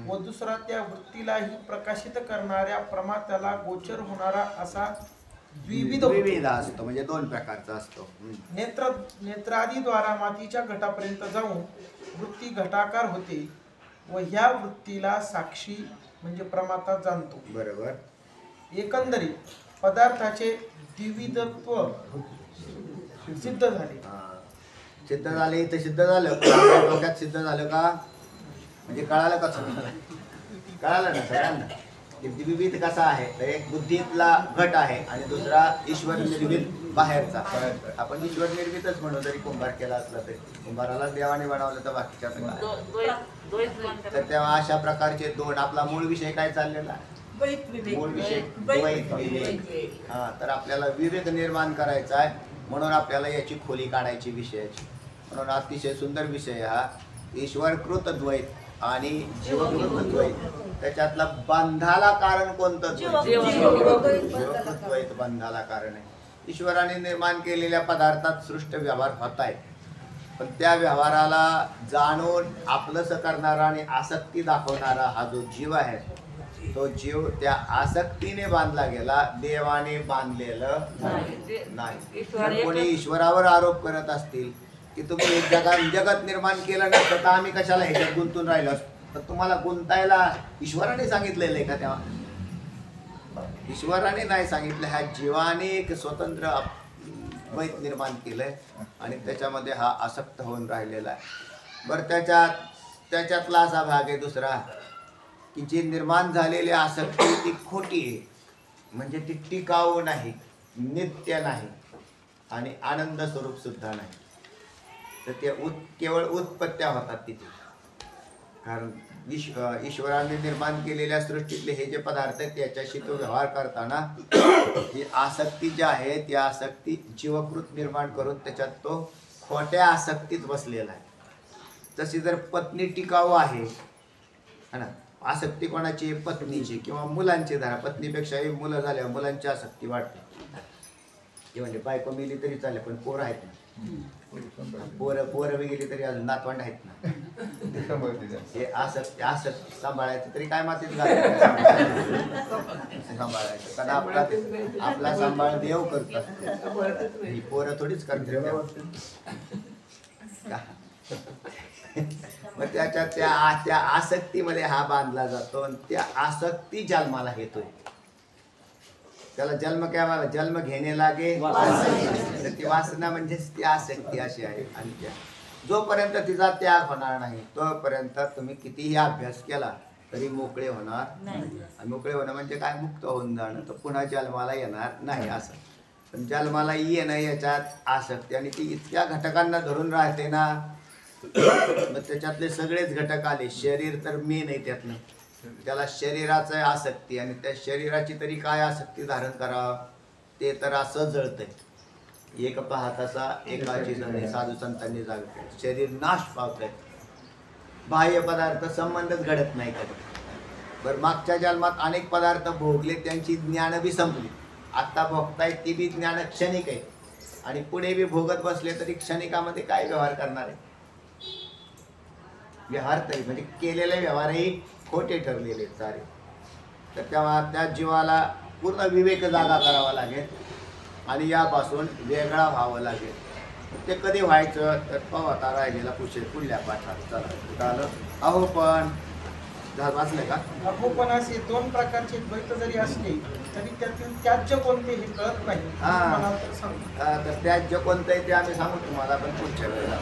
व दुसरा त्या वृत्तीलाही प्रकाशित करणाऱ्या प्रमात्याला गोचर होणारा असा द्विविध असतो. म्हणजे दोन प्रकारचा असतो. नेत्रादीद्वारा मातीच्या घटापर्यंत जाऊन वृत्ती घटाकार होते व ह्या वृत्तीला साक्षी म्हणजे प्रमाता जाणतो. बरोबर. एकंदरीत पदार्थाचे द्विविधत्व सिद्ध झाले. सिद्ध झाले. इथं सिद्ध झालं, डोक्यात सिद्ध झालं का? म्हणजे कळालं का? कळालं ना सगळ्यांना? विविध कसा आहे तर एक बुद्धीतला घट आहे आणि दुसरा ईश्वर निर्मित बाहेरचा. आपण ईश्वर निर्मितच म्हणू जरी कुंभार केला असला तरी, कुंभाराला देवाने बनवलं तर बाकीच्या तर तेव्हा अशा प्रकारचे दोन. आपला मूळ विषय काय चाललेला, मूळ विषय द्वैत विवेक. हा, तर आपल्याला विवेक निर्माण करायचा आहे म्हणून आपल्याला याची खोली काढायची विषयाची. म्हणून अतिशय सुंदर विषय हा ईश्वरकृत द्वैत आणि जीवकृत द्वैत. त्याच्यातला बंधाला कारण कोणतं? जीवकृत द्वैत बंधाला कारण आहे. ईश्वराने निर्माण केलेल्या पदार्थात सृष्ट व्यवहार होत आहेत, पण त्या व्यवहाराला जाणून आपलंसं करणारा आणि आसक्ती दाखवणारा हा जो जीव आहे तो जीव त्या आसक्तीने बांधला गेला, देवाने बांधलेलं नाही. तर कोणी ईश्वरावर आरोप करत असतील की तुम्ही एक जगत निर्माण केलं नसतं तर आम्ही कशाला ह्याच्यात गुंतून राहिलो असतो, तर तुम्हाला गुंतायला ईश्वराने सांगितलेलं आहे का? तेव्हा ईश्वराने नाही सांगितलं. ह्या जीवाने एक स्वतंत्र द्वैत निर्माण केलंय आणि त्याच्यामध्ये हा आसक्त होऊन राहिलेला आहे. बरं, त्याच्यातला असा भाग आहे दुसरा की जी निर्माण झालेली आसक्ती ती खोटी आहे, म्हणजे ती टिकाऊ नाही, नित्य नाही आणि आनंद स्वरूप सुद्धा नाही. तर ते केवळ उत्पत्त्या होतात तिथे. कारण ईश्वराने निर्माण केलेल्या सृष्टीतले हे जे पदार्थ आहेत त्याच्याशी तो व्यवहार करताना ही आसक्ती जी आहे ती आसक्ती जीवकृत निर्माण करून त्याच्यात तो खोट्या आसक्तीत बसलेला आहे. तशी जर पत्नी टिकाऊ आहे ना, आसक्ती कोणाची? पत्नीची किंवा मुलांची. धरा, पत्नीपेक्षाही मुलं झाल्यावर मुलांची आसक्ती वाढते. की म्हणजे बायको मिली तरी चालेल पण पोरं आहेत ना, पोरं बी गेली तरी अजून नातवंड आहेत ना. हे आसक्ती सांभाळायचं तरी काय मातीत सांभाळायचं, कारण आपला सांभाळ देव करतात, ही पोरं थोडीच करते. मग त्याच्या त्या आसक्तीमध्ये हा बांधला जातो आणि त्या आसक्ती जन्माला येतोय. त्याला जन्म काय मला? जन्म घेणे लागे तर ती वासना म्हणजेच ती आसक्ती अशी आहे. आणि त्या जोपर्यंत तिचा त्याग होणार नाही तोपर्यंत तुम्ही कितीही अभ्यास केला तरी मोकळे होणार नाही. आणि मोकळे होणं म्हणजे काय? मुक्त होऊन जाणं. तर पुन्हा जन्माला येणार नाही असं. पण जन्माला येणं याच्यात आसक्ती आणि ती इतक्या घटकांना धरून राहते ना, मग त्याच्यातले सगळेच घटक आले. शरीर तर मेन आहे त्यातलं, त्याला शरीराचं आसक्ती आणि त्या शरीराची तरी काय आसक्ती धारण करावं ते तर असं जळतंय. एक पाहतासा एकाची जणे साधू संतांनी जागते. शरीर नाश पावतंय, बाह्य पदार्थ संबंधच घडत नाही कधी. बरं, मागच्या जन्मात अनेक पदार्थ भोगले, त्यांची ज्ञान बी संपली. आत्ता भोगतायत ती बी ज्ञान क्षणिक आहे आणि पुढे बी भोगत बसले तरी क्षणिकामध्ये काय व्यवहार करणार आहे? व्यवहार तरी म्हणजे केलेले व्यवहारही खोटे ठरलेले सारे. तर तेव्हा त्या जीवाला पूर्ण विवेक जागा करावा लागेल आणि यापासून वेगळा व्हावं लागेल. ते कधी व्हायचं तर पाहता राहिलेला पुढल्या पाठात. चला आलं अहो पण वाचलंय का? अहो पण असे दोन प्रकारचे द्वैत जरी असले तरी त्यातील त्याज्य कोणते हे कळत नाही. मला तर सांगा. तर त्याज्य कोणतं आहे ते आम्ही सांगू तुम्हाला, पण पुढच्या वेळेला